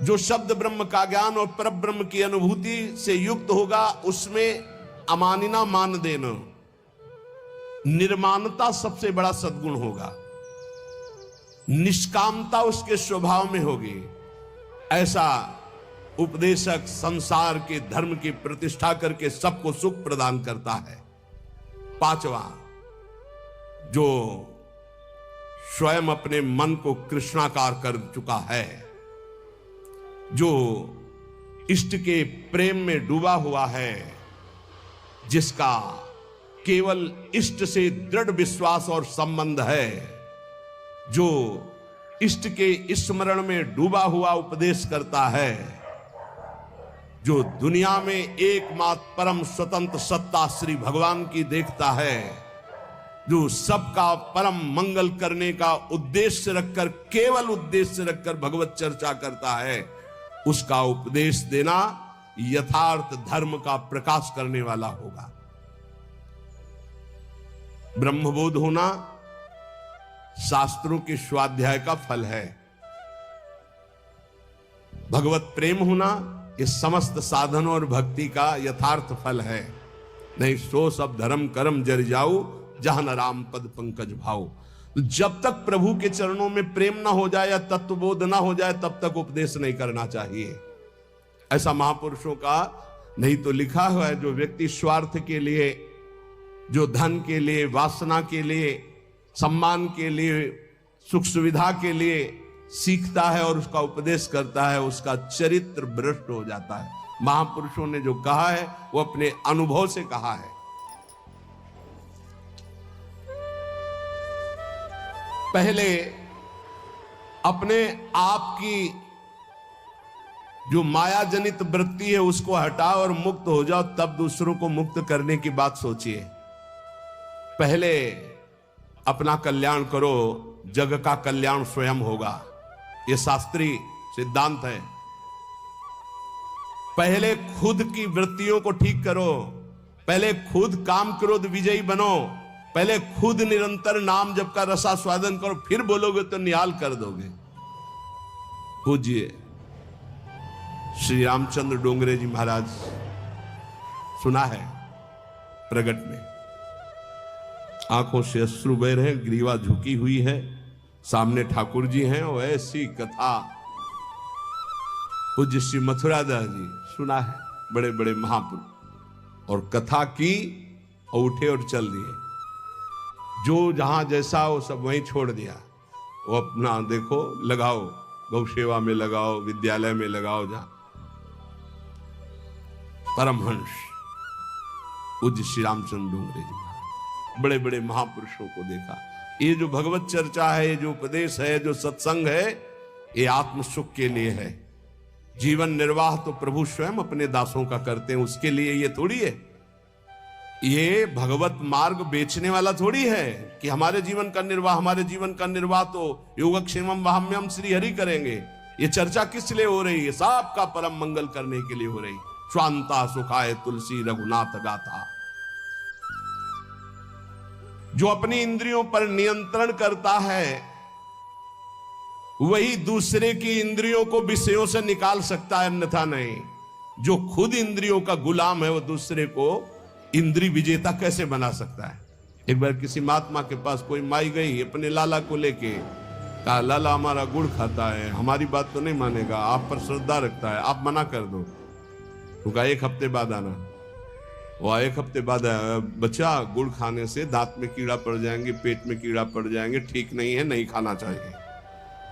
जो शब्द ब्रह्म का ज्ञान और परब्रह्म की अनुभूति से युक्त होगा, उसमें अमानिना मान देना, निर्माणता सबसे बड़ा सद्गुण होगा, निष्कामता उसके स्वभाव में होगी। ऐसा उपदेशक संसार के धर्म की प्रतिष्ठा करके सबको सुख प्रदान करता है। पांचवा, जो स्वयं अपने मन को कृष्णाकार कर चुका है, जो इष्ट के प्रेम में डूबा हुआ है, जिसका केवल इष्ट से दृढ़ विश्वास और संबंध है, जो इष्ट के स्मरण में डूबा हुआ उपदेश करता है, जो दुनिया में एकमात्र परम स्वतंत्र सत्ता श्री भगवान की देखता है, जो सबका परम मंगल करने का उद्देश्य रखकर, केवल उद्देश्य रखकर भगवत चर्चा करता है, उसका उपदेश देना यथार्थ धर्म का प्रकाश करने वाला होगा। ब्रह्मबोध होना शास्त्रों के स्वाध्याय का फल है। भगवत प्रेम होना ये समस्त साधनों और भक्ति का यथार्थ फल है। नहीं सो सब धर्म कर्म जर जाऊ, जहां न राम पद पंकज भाऊ। जब तक प्रभु के चरणों में प्रेम ना हो जाए या तत्वबोध ना हो जाए, तब तक उपदेश नहीं करना चाहिए। ऐसा महापुरुषों का नहीं तो लिखा हुआ है, जो व्यक्ति स्वार्थ के लिए, जो धन के लिए, वासना के लिए, सम्मान के लिए, सुख सुविधा के लिए सीखता है और उसका उपदेश करता है, उसका चरित्र भ्रष्ट हो जाता है। महापुरुषों ने जो कहा है वो अपने अनुभव से कहा है। पहले अपने आप की जो माया जनित वृत्ति है उसको हटाओ और मुक्त हो जाओ, तब दूसरों को मुक्त करने की बात सोचिए। पहले अपना कल्याण करो, जग का कल्याण स्वयं होगा। यह शास्त्रीय सिद्धांत है। पहले खुद की वृत्तियों को ठीक करो, पहले खुद काम क्रोध विजयी बनो, पहले खुद निरंतर नाम जप का रसास्वादन करो, फिर बोलोगे तो निहाल कर दोगे। पूज्य श्री रामचंद्र डोंगरे जी महाराज, सुना है प्रगट में, आंखों से अश्रु बह रहे हैं, ग्रीवा झुकी हुई है, सामने ठाकुर जी हैं और ऐसी कथा पूज्य श्री मथुरादास जी, सुना है, बड़े बड़े महापुरुष, और कथा की और उठे और चल दिए। जो जहां जैसा वो सब वहीं छोड़ दिया। वो अपना देखो लगाओ, गौ सेवा में लगाओ, विद्यालय में लगाओ, जहां परमहंस पूज्य श्री रामचंद्र डोंगरे जी, बड़े बड़े महापुरुषों को देखा। ये जो भगवत चर्चा है, ये जो उपदेश है, जो सत्संग है, ये आत्म सुख के लिए है। जीवन निर्वाह तो प्रभु स्वयं अपने दासों का करते हैं, उसके लिए ये थोड़ी है। ये भगवत मार्ग बेचने वाला थोड़ी है कि हमारे जीवन का निर्वाह, हमारे जीवन का निर्वाह तो योगक्षेमम वाहम्यम श्री हरि करेंगे। ये चर्चा किस लिए हो रही है? सबका परम मंगल करने के लिए हो रही। स्वांता सुखाय तुलसी रघुनाथ गाथा। जो अपनी इंद्रियों पर नियंत्रण करता है, वही दूसरे की इंद्रियों को विषयों से निकाल सकता है, अन्यथा नहीं। जो खुद इंद्रियों का गुलाम है, वो दूसरे को इंद्री विजेता कैसे बना सकता है? एक बार किसी महात्मा के पास कोई माई गई अपने लाला को लेके, कहा लाला हमारा गुड़ खाता है, हमारी बात तो नहीं मानेगा, आप पर श्रद्धा रखता है, आप मना कर दो। तो कहा 1 हफ्ते बाद आना। वो 1 हफ्ते बाद आया, बच्चा गुड़ खाने से दांत में कीड़ा पड़ जाएंगे, पेट में कीड़ा पड़ जाएंगे, ठीक नहीं है, नहीं खाना चाहिए।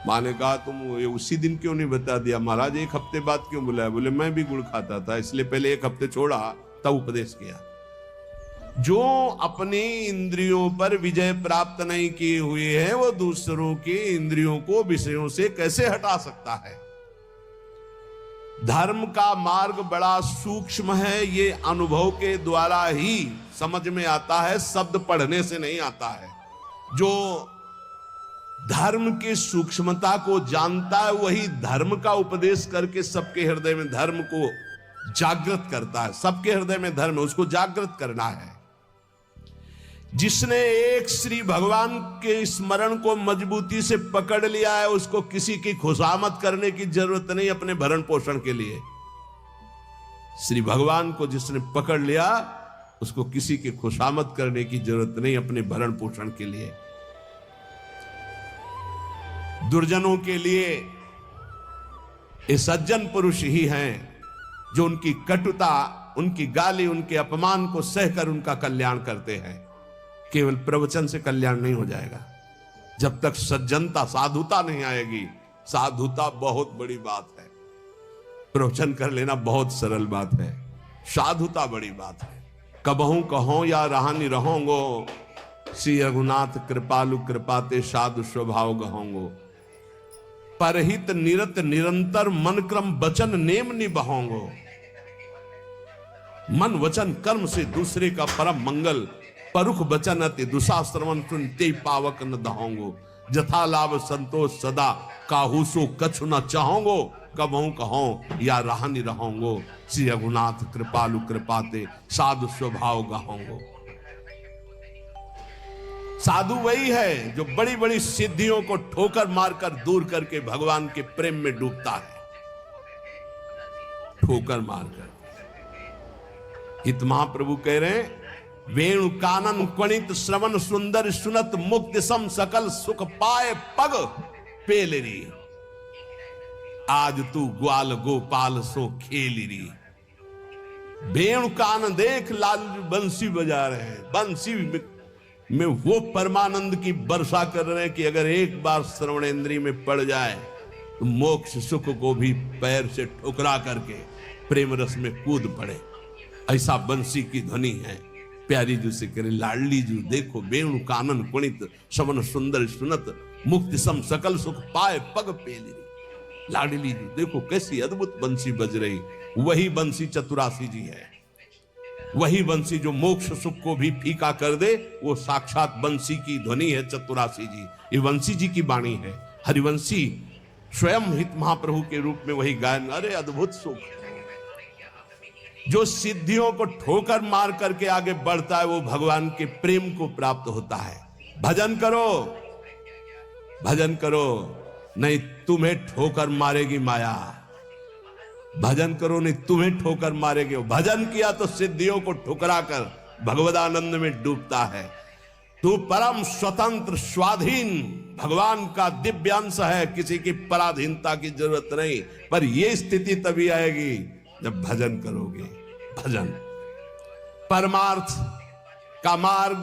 माँ ने कहा तुम उसी दिन क्यों नहीं बता दिया? महाराज 1 हफ्ते बाद क्यों बुलाया? बोले मैं भी गुड़ खाता था, इसलिए पहले 1 हफ्ते छोड़ा, तब उपदेश किया। जो अपनी इंद्रियों पर विजय प्राप्त नहीं किए हुए है, वो दूसरों की इंद्रियों को विषयों से कैसे हटा सकता है? धर्म का मार्ग बड़ा सूक्ष्म है, ये अनुभव के द्वारा ही समझ में आता है, शब्द पढ़ने से नहीं आता है। जो धर्म की सूक्ष्मता को जानता है, वही धर्म का उपदेश करके सबके हृदय में धर्म को जागृत करता है। सबके हृदय में धर्म है, उसको जागृत करना है। जिसने एक श्री भगवान के स्मरण को मजबूती से पकड़ लिया है, उसको किसी की खुशामद करने की जरूरत नहीं अपने भरण पोषण के लिए। श्री भगवान को जिसने पकड़ लिया, उसको किसी की खुशामद करने की जरूरत नहीं अपने भरण पोषण के लिए। दुर्जनों के लिए ये सज्जन पुरुष ही हैं जो उनकी कटुता, उनकी गाली, उनके अपमान को सहकर उनका कल्याण करते हैं। केवल प्रवचन से कल्याण नहीं हो जाएगा। जब तक सज्जनता, साधुता नहीं आएगी। साधुता बहुत बड़ी बात है, प्रवचन कर लेना बहुत सरल बात है। साधुता बड़ी बात है। कबहू कहो या रहानी रहोंगो, श्री रघुनाथ कृपालु कृपाते साधु स्वभाव गहोंगो। परहित निरत निरंतर मन क्रम वचन नेम निभाओंगो। मन वचन कर्म से दूसरे का परम मंगल, परुख बचन अति दुशाश्रवण सुनते पावक न दहोंगो। जथा लाभ संतोष सदा काहूसो कछु न चाहोंगो। कबहू कहो या रहानी रहोंगो, श्री रघुनाथ कृपालु कृपाते साधु स्वभाव गहोंगो। साधु वही है जो बड़ी बड़ी सिद्धियों को ठोकर मारकर दूर करके भगवान के प्रेम में डूबता है। ठोकर मारकर। इत महाप्रभु कह रहे हैं, वेणु कानन क्वणित श्रवण सुंदर सुनत मुक्ति सम सकल सुख पाए पग पेलरी। आज तू ग्वाल गोपाल सो खेलरी। वेणु कान देख, लाल बंसी बजा रहे हैं। बंसी में वो परमानंद की वर्षा कर रहे हैं कि अगर एक बार श्रवणेंद्रिय में पड़ जाए तो मोक्ष सुख को भी पैर से ठुकरा करके प्रेम रस में कूद पड़े। ऐसा बंसी की ध्वनि है। प्यारी जू से करे, लाडली जू देखो, वेणु कानन पुणित श्रवण सुंदर सुनत मुक्ति सम सकल सुख पाए पग पेली। लाडली जी देखो कैसी अद्भुत बंसी बज रही। वही बंसी चतुरासी जी है। वही बंसी जो मोक्ष सुख को भी फीका कर दे, वो साक्षात बंसी की ध्वनि है चतुरासी जी। ये बंसी जी की वाणी है। हरिवंशी स्वयं हित महाप्रभु के रूप में वही गायन। अरे अद्भुत सुख। जो सिद्धियों को ठोकर मार करके आगे बढ़ता है, वो भगवान के प्रेम को प्राप्त होता है। भजन करो, भजन करो, नहीं तुम्हें ठोकर मारेगी माया। भजन करो, नहीं तुम्हें ठोकर मारेगी। भजन किया तो सिद्धियों को ठुकरा कर भगवदानंद में डूबता है। तू परम स्वतंत्र स्वाधीन भगवान का दिव्य अंश है। किसी की पराधीनता की जरूरत नहीं। पर यह स्थिति तभी आएगी जब भजन करोगे। भजन परमार्थ का मार्ग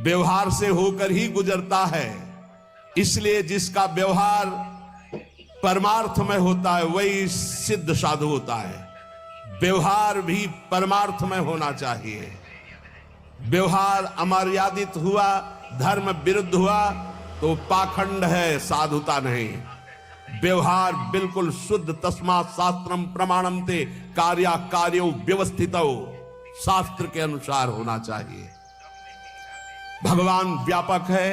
व्यवहार से होकर ही गुजरता है। इसलिए जिसका व्यवहार परमार्थ में होता है वही सिद्ध साधु होता है। व्यवहार भी परमार्थ में होना चाहिए। व्यवहार अमर्यादित हुआ, धर्म विरुद्ध हुआ तो पाखंड है, साधुता नहीं। व्यवहार बिल्कुल शुद्ध, तस्मात् शास्त्रम प्रमाणम ते कार्या कार्यो व्यवस्थितो, शास्त्र के अनुसार होना चाहिए। भगवान व्यापक है,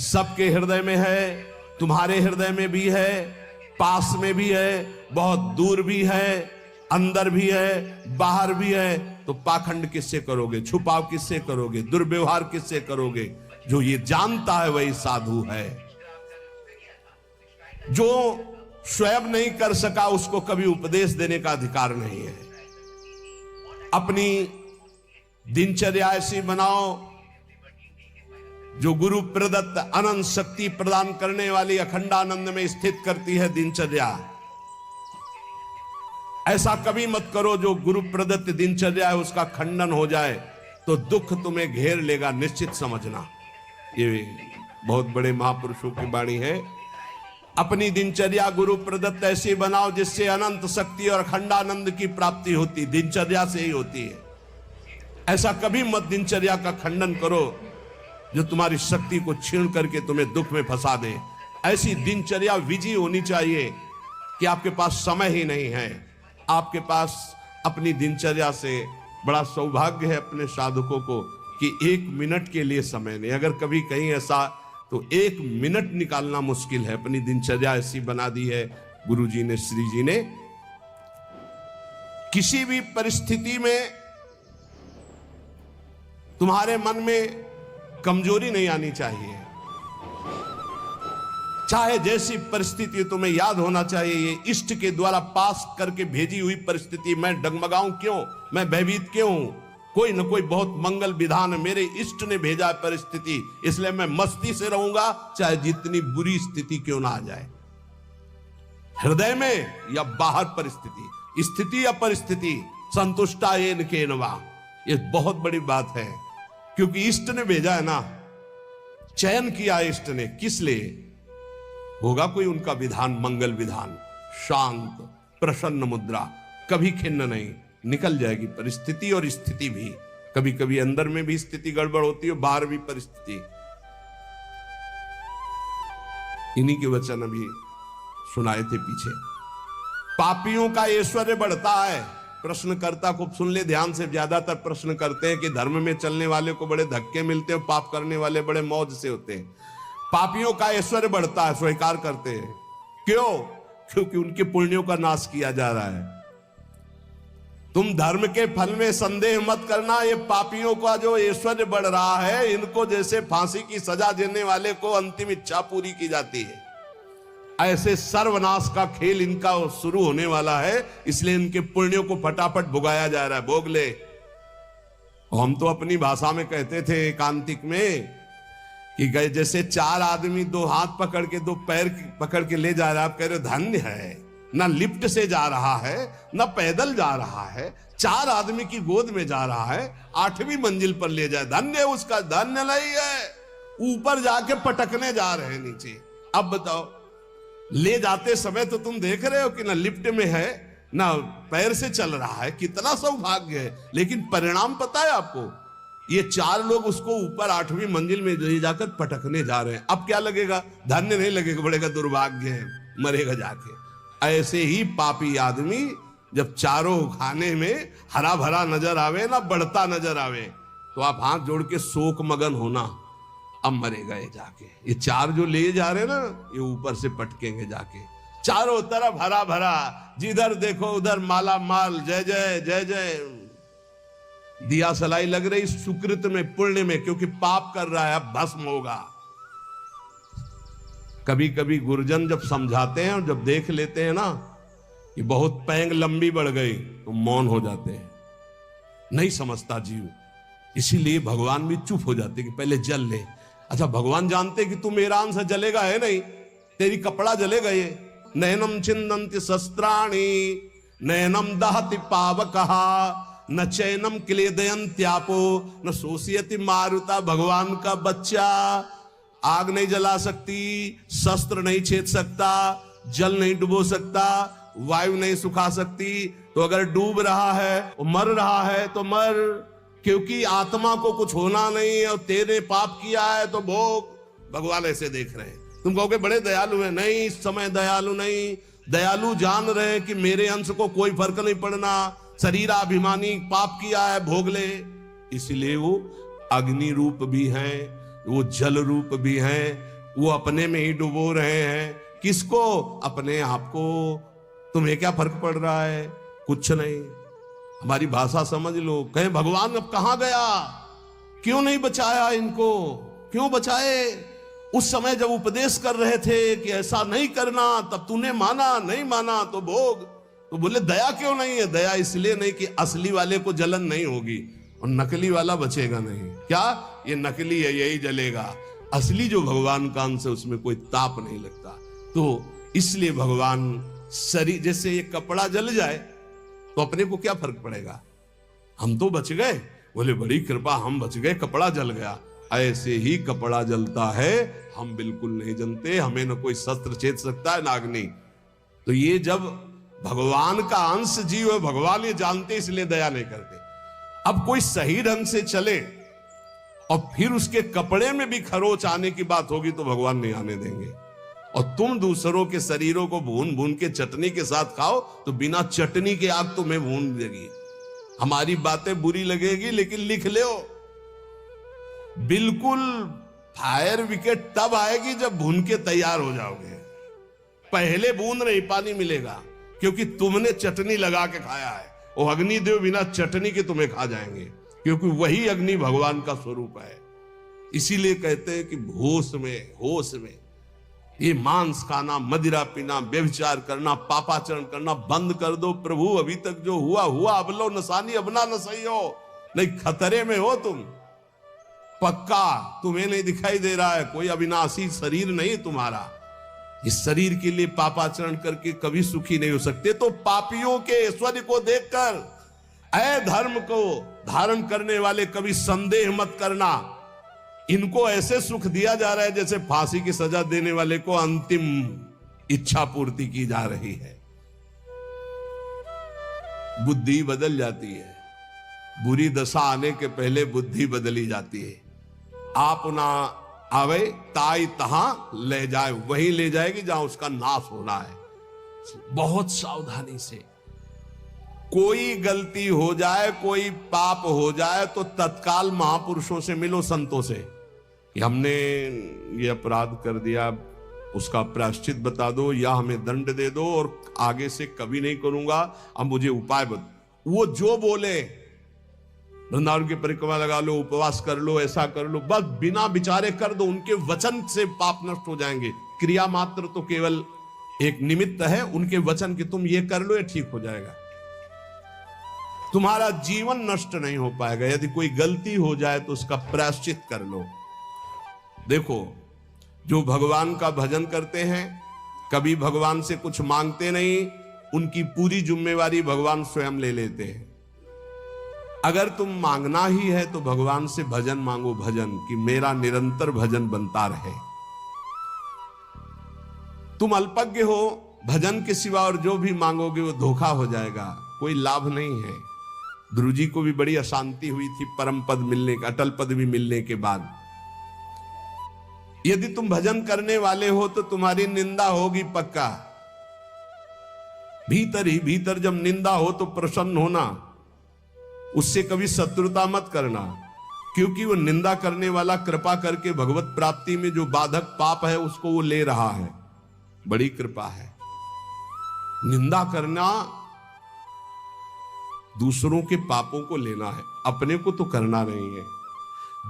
सबके हृदय में है, तुम्हारे हृदय में भी है, पास में भी है, बहुत दूर भी है, अंदर भी है, बाहर भी है। तो पाखंड किससे करोगे? छुपाव किससे करोगे? दुर्व्यवहार किससे करोगे? जो ये जानता है वही साधु है। जो स्वयं नहीं कर सका उसको कभी उपदेश देने का अधिकार नहीं है। अपनी दिनचर्या ऐसी बनाओ जो गुरु प्रदत्त अनंत शक्ति प्रदान करने वाली अखंडानंद में स्थित करती है दिनचर्या। ऐसा कभी मत करो जो गुरु प्रदत्त दिनचर्या है उसका खंडन हो जाए तो दुख तुम्हें घेर लेगा, निश्चित समझना। ये बहुत बड़े महापुरुषों की वाणी है। अपनी दिनचर्या गुरु प्रदत्त ऐसी बनाओ जिससे अनंत शक्ति और अखंडानंद की प्राप्ति होती, दिनचर्या से ही होती है। ऐसा कभी मत दिनचर्या का खंडन करो जो तुम्हारी शक्ति को छीन करके तुम्हें दुख में फंसा दे। ऐसी दिनचर्या विजयी होनी चाहिए कि आपके पास समय ही नहीं है। आपके पास अपनी दिनचर्या से बड़ा सौभाग्य है अपने साधकों को कि 1 मिनट के लिए समय नहीं। अगर कभी कहीं ऐसा तो 1 मिनट निकालना मुश्किल है। अपनी दिनचर्या ऐसी बना दी है गुरु जी ने, श्री जी ने। किसी भी परिस्थिति में तुम्हारे मन में कमजोरी नहीं आनी चाहिए। चाहे जैसी परिस्थिति, तुम्हें याद होना चाहिए ये इष्ट के द्वारा पास करके भेजी हुई परिस्थिति। मैं डगमगाऊं क्यों, मैं भयभीत क्यों हूं? कोई न कोई बहुत मंगल विधान मेरे इष्ट ने भेजा है परिस्थिति, इसलिए मैं मस्ती से रहूंगा, चाहे जितनी बुरी स्थिति क्यों ना आ जाए। हृदय में या बाहर परिस्थिति, स्थिति या परिस्थिति, संतुष्टा येन केनवा, ये बहुत बड़ी बात है। क्योंकि इष्ट ने भेजा है ना, चयन किया इष्ट ने, किस लिए? होगा कोई उनका विधान, मंगल विधान, शांत प्रसन्न मुद्रा, कभी खिन्न नहीं, निकल जाएगी परिस्थिति और स्थिति भी। कभी कभी अंदर में भी स्थिति गड़बड़ होती है, बाहर भी परिस्थिति। इन्हीं के वचन अभी सुनाए थे पीछे। पापियों का ऐश्वर्य बढ़ता है। प्रश्नकर्ता को सुन ले ध्यान से, ज्यादातर प्रश्न करते हैं कि धर्म में चलने वाले को बड़े धक्के मिलते हैं, पाप करने वाले बड़े मौज से होते हैं। पापियों का ऐश्वर्य बढ़ता है, स्वीकार करते हैं। क्यों? क्योंकि उनके पुण्यों का नाश किया जा रहा है। तुम धर्म के फल में संदेह मत करना, ये पापियों का जो ऐश्वर्य बढ़ रहा है, इनको जैसे फांसी की सजा देने वाले को अंतिम इच्छा पूरी की जाती है, ऐसे सर्वनाश का खेल इनका शुरू होने वाला है। इसलिए इनके पुण्यों को फटाफट भुगाया जा रहा है, भोग ले। हम तो अपनी भाषा में कहते थे एकांतिक में कि गए जैसे चार आदमी दो हाथ पकड़ के दो पैर पकड़ के ले जा रहा है, आप कह रहे हो धन्य है, ना लिफ्ट से जा रहा है, ना पैदल जा रहा है, चार आदमी की गोद में जा रहा है, 8वीं मंजिल पर ले जाए, धन्य उसका। धन्य नहीं है, ऊपर जाके पटकने जा रहे हैं नीचे। अब बताओ, ले जाते समय तो तुम देख रहे हो कि ना लिफ्ट में है ना पैर से चल रहा है, कितना सौभाग्य है। लेकिन परिणाम पता है आपको, ये चार लोग उसको ऊपर 8वीं मंजिल में ले जाकर पटकने जा रहे हैं। अब क्या लगेगा? धन्य नहीं लगेगा, बड़ेगा दुर्भाग्य है, मरेगा जाके। ऐसे ही पापी आदमी जब चारों खाने में हरा भरा नजर आवे ना, बढ़ता नजर आवे, तो आप हाथ जोड़ के शोक मगन होना, अब मरेगा ये जाके। ये चार जो ले जा रहे ना, ये ऊपर से पटकेंगे जाके। चारों तरफ हरा भरा, जिधर देखो उधर माला माल, जय जय जय जय, दिया सलाई लग रही सुकृत में, पुण्य में, क्योंकि पाप कर रहा है, अब भस्म होगा। कभी कभी गुरुजन जब समझाते हैं और जब देख लेते हैं ना कि बहुत पैंग लंबी बढ़ गई, तो मौन हो जाते हैं, नहीं समझता जीव। इसीलिए भगवान भी चुप हो जाते कि पहले जल ले। अच्छा, भगवान जानते कि तू मेरा अंश जलेगा, है नहीं, तेरी कपड़ा जलेगा। ये नयनम छिन्दन्ति शस्त्राणि नयनम दहति पावकः न चैनम क्लेदयन्त्यापो न शोषयति मारुता। भगवान का बच्चा आग नहीं जला सकती, शस्त्र नहीं छेद सकता, जल नहीं डुबो सकता, वायु नहीं सुखा सकती। तो अगर डूब रहा है, मर रहा है तो मर, क्योंकि आत्मा को कुछ होना नहीं है और तेरे पाप किया है तो भोग। भगवान ऐसे देख रहे हैं। तुम कहोगे बड़े दयालु हैं, नहीं, इस समय दयालु नहीं। दयालु जान रहे हैं कि मेरे अंश को कोई फर्क नहीं पड़ना, शरीराभिमानी पाप किया है, भोग ले। इसलिए वो अग्नि रूप भी हैं, वो जल रूप भी हैं, वो अपने में ही डुबो रहे हैं। किसको? अपने आप को। तुम्हें क्या फर्क पड़ रहा है? कुछ नहीं। हमारी भाषा समझ लो। कहें भगवान अब कहां गया, क्यों नहीं बचाया इनको, क्यों बचाए? उस समय जब उपदेश कर रहे थे कि ऐसा नहीं करना, तब तूने माना, नहीं माना तो भोग। तो बोले दया क्यों नहीं है? दया इसलिए नहीं कि असली वाले को जलन नहीं होगी और नकली वाला बचेगा नहीं। क्या? ये नकली है, यही जलेगा। असली जो भगवान का अंश है उसमें कोई ताप नहीं लगता। तो इसलिए भगवान शरीर, जैसे ये कपड़ा जल जाए तो अपने को क्या फर्क पड़ेगा, हम तो बच गए। बोले बड़ी कृपा, हम बच गए, कपड़ा जल गया। ऐसे ही कपड़ा जलता है, हम बिल्कुल नहीं जनते, हमें न कोई शस्त्र छेद सकता है, ना अग्नि। तो ये जब भगवान का अंश जीव है, भगवान ये जानते इसलिए दया नहीं करते। अब कोई सही ढंग से चले और फिर उसके कपड़े में भी खरोच आने की बात होगी तो भगवान नहीं आने देंगे। और तुम दूसरों के शरीरों को भून भून के चटनी के साथ खाओ तो बिना चटनी के आग तुम्हें भून देगी। हमारी बातें बुरी लगेगी, लेकिन लिख लो, बिल्कुल फायर विकेट तब आएगी जब भून के तैयार हो जाओगे। पहले बूंद नहीं पानी मिलेगा, क्योंकि तुमने चटनी लगा के खाया है। वो अग्निदेव बिना चटनी के तुम्हें खा जाएंगे। क्योंकि वही अग्नि भगवान का स्वरूप है। इसीलिए कहते हैं कि होश में ये मांस खाना, मदिरा पीना, व्यभिचार करना, पापाचरण करना बंद कर दो। प्रभु अभी तक जो हुआ हुआ, अब लो नसानी, अब ना सही हो, नहीं खतरे में हो तुम पक्का। तुम्हें नहीं दिखाई दे रहा है, कोई अविनाशी शरीर नहीं तुम्हारा। इस शरीर के लिए पापाचरण करके कभी सुखी नहीं हो सकते। तो पापियों के ऐश्वर्य को देखकर, अधर्म को धारण करने वाले कभी संदेह मत करना। इनको ऐसे सुख दिया जा रहा है जैसे फांसी की सजा देने वाले को अंतिम इच्छा पूर्ति की जा रही है। बुद्धि बदल जाती है, बुरी दशा आने के पहले बुद्धि बदली जाती है। आप ना आवे ताई तहां ले जाए, वहीं ले जाएगी जहां उसका नाश होना है। बहुत सावधानी से, कोई गलती हो जाए, कोई पाप हो जाए तो तत्काल महापुरुषों से मिलो, संतों से, कि हमने ये अपराध कर दिया, उसका प्रायश्चित बता दो या हमें दंड दे दो और आगे से कभी नहीं करूंगा, अब मुझे उपाय बता। वो जो बोले, वृंदावन की परिक्रमा लगा लो, उपवास कर लो, ऐसा कर लो, बस बिना विचारे कर दो। उनके वचन से पाप नष्ट हो जाएंगे। क्रिया मात्र तो केवल एक निमित्त है, उनके वचन की तुम ये कर लो, ये ठीक हो जाएगा। तुम्हारा जीवन नष्ट नहीं हो पाएगा। यदि कोई गलती हो जाए तो उसका प्रायश्चित कर लो। देखो, जो भगवान का भजन करते हैं, कभी भगवान से कुछ मांगते नहीं, उनकी पूरी जिम्मेवारी भगवान स्वयं ले लेते हैं। अगर तुम मांगना ही है तो भगवान से भजन मांगो, भजन कि मेरा निरंतर भजन बनता रहे। तुम अल्पज्ञ हो, भजन के सिवा और जो भी मांगोगे वो धोखा हो जाएगा, कोई लाभ नहीं है। ध्रुव जी को भी बड़ी अशांति हुई थी परम पद मिलने, अटल पद भी मिलने के बाद। यदि तुम भजन करने वाले हो तो तुम्हारी निंदा होगी पक्का। भीतर ही भीतर जब निंदा हो तो प्रसन्न होना, उससे कभी शत्रुता मत करना, क्योंकि वो निंदा करने वाला कृपा करके भगवत प्राप्ति में जो बाधक पाप है उसको वो ले रहा है। बड़ी कृपा है। निंदा करना दूसरों के पापों को लेना है, अपने को तो करना नहीं है।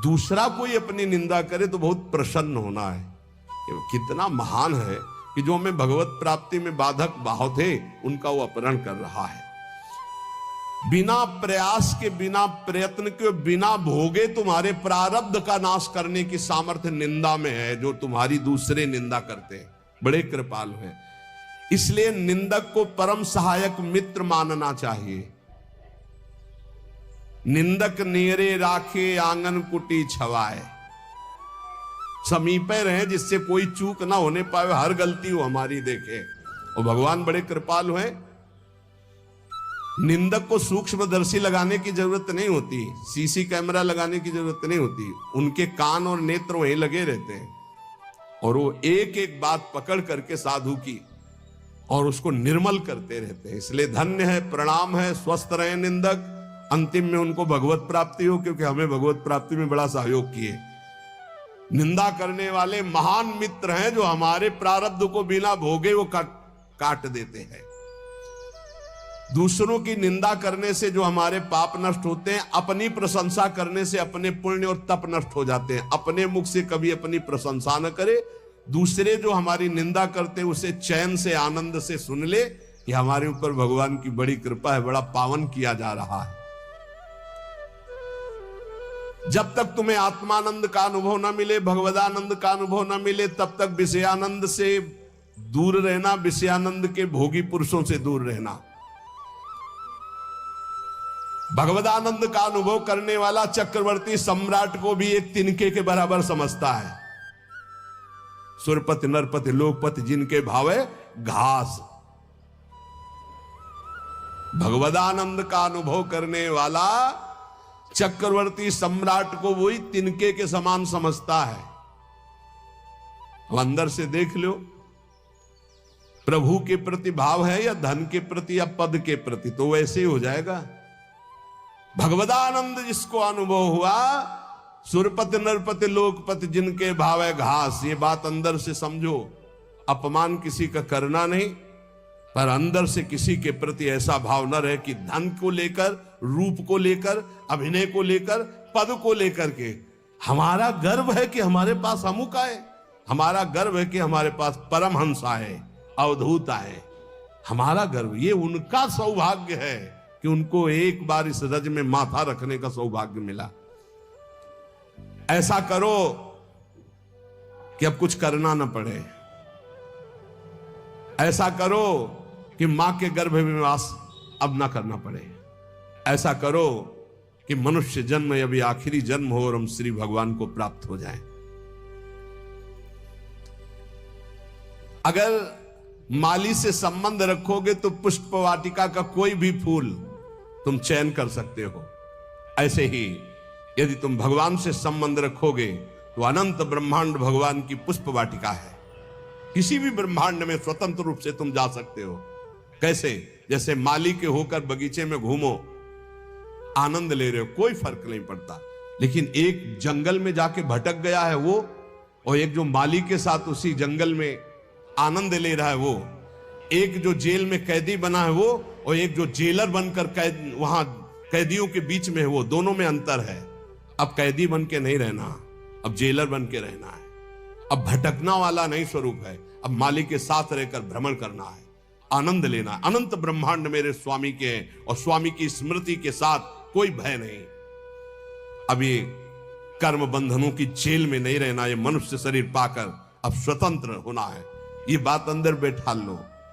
दूसरा कोई अपनी निंदा करे तो बहुत प्रसन्न होना है। ये कितना महान है कि जो हमें भगवत प्राप्ति में बाधक भाव थे उनका वो अपहरण कर रहा है। बिना प्रयास के, बिना प्रयत्न के, बिना भोगे तुम्हारे प्रारब्ध का नाश करने की सामर्थ्य निंदा में है, जो तुम्हारी दूसरे निंदा करते हैं। बड़े कृपालु हैं। इसलिए निंदक को परम सहायक मित्र मानना चाहिए। निंदक नेरे राखे आंगन कुटी छवाए, समीपे रहे जिससे कोई चूक ना होने पाए, हर गलती वो हमारी देखे। और भगवान बड़े कृपालु हैं। निंदक को सूक्ष्मदर्शी लगाने की जरूरत नहीं होती, सीसी कैमरा लगाने की जरूरत नहीं होती। उनके कान और नेत्र वहीं लगे रहते हैं और वो एक एक बात पकड़ करके साधु की और उसको निर्मल करते रहते हैं। इसलिए धन्य है, प्रणाम है, स्वस्थ रहे निंदक। अंतिम में उनको भगवत प्राप्ति हो, क्योंकि हमें भगवत प्राप्ति में बड़ा सहयोग किए। निंदा करने वाले महान मित्र हैं जो हमारे प्रारब्ध को बिना भोगे वो काट देते हैं। दूसरों की निंदा करने से जो हमारे पाप नष्ट होते हैं, अपनी प्रशंसा करने से अपने पुण्य और तप नष्ट हो जाते हैं। अपने मुख से कभी अपनी प्रशंसा न करे, दूसरे जो हमारी निंदा करते हैं उसे चैन से, आनंद से सुन ले कि हमारे ऊपर भगवान की बड़ी कृपा है, बड़ा पावन किया जा रहा है। जब तक तुम्हें आत्मानंद का अनुभव न मिले, भगवदानंद का अनुभव न मिले, तब तक विषयानंद से दूर रहना, विषयानंद के भोगी पुरुषों से दूर रहना। भगवदानंद का अनुभव करने वाला चक्रवर्ती सम्राट को भी एक तिनके के बराबर समझता है। सुरपति नरपति लोकपति जिनके भावे घास। भगवदानंद का अनुभव करने वाला चक्रवर्ती सम्राट को वही तिनके के समान समझता है। अंदर से देख लो, प्रभु के प्रति भाव है या धन के प्रति या पद के प्रति, तो वैसे ही हो जाएगा। भगवदानंद जिसको अनुभव हुआ, सुरपति नरपति लोकपति जिनके भाव है घास, ये बात अंदर से समझो। अपमान किसी का करना नहीं, पर अंदर से किसी के प्रति ऐसा भाव न रहे कि धन को लेकर, रूप को लेकर, अभिनय को लेकर, पद को लेकर के हमारा गर्व है कि हमारे पास अमुक आए, हमारा गर्व है कि हमारे पास परमहंस आए, अवधूत आए। हमारा गर्व, ये उनका सौभाग्य है कि उनको एक बार इस रज में माथा रखने का सौभाग्य मिला। ऐसा करो कि अब कुछ करना न पड़े, ऐसा करो कि मां के गर्भ में वास अब ना करना पड़े, ऐसा करो कि मनुष्य जन्म अभी आखिरी जन्म हो और हम श्री भगवान को प्राप्त हो जाएं। अगर माली से संबंध रखोगे तो पुष्प वाटिका का कोई भी फूल तुम चयन कर सकते हो। ऐसे ही यदि तुम भगवान से संबंध रखोगे तो अनंत ब्रह्मांड भगवान की पुष्प वाटिका है। किसी भी ब्रह्मांड में स्वतंत्र रूप से तुम जा सकते हो। कैसे? जैसे माली के होकर बगीचे में घूमो, आनंद ले रहे हो, कोई फर्क नहीं पड़ता। लेकिन एक जंगल में जाके भटक गया है वो, और एक जो माली के साथ उसी जंगल में आनंद ले रहा है वो, एक जो जेल में कैदी बना है वो, और एक जो जेलर बनकर वहां कैदियों के बीच में है वो, दोनों में अंतर है। अब कैदी बन के नहीं रहना, अब जेलर बन के रहना है। अब भटकना वाला नहीं स्वरूप है, अब माली के साथ रहकर भ्रमण करना है, आनंद लेना है। अनंत ब्रह्मांड मेरे स्वामी के हैं और स्वामी की स्मृति के साथ कोई भय नहीं। अब ये कर्म बंधनों की जेल में नहीं रहना, ये मनुष्य शरीर पाकर अब स्वतंत्र होना है। ये बात अंदर बैठा लो।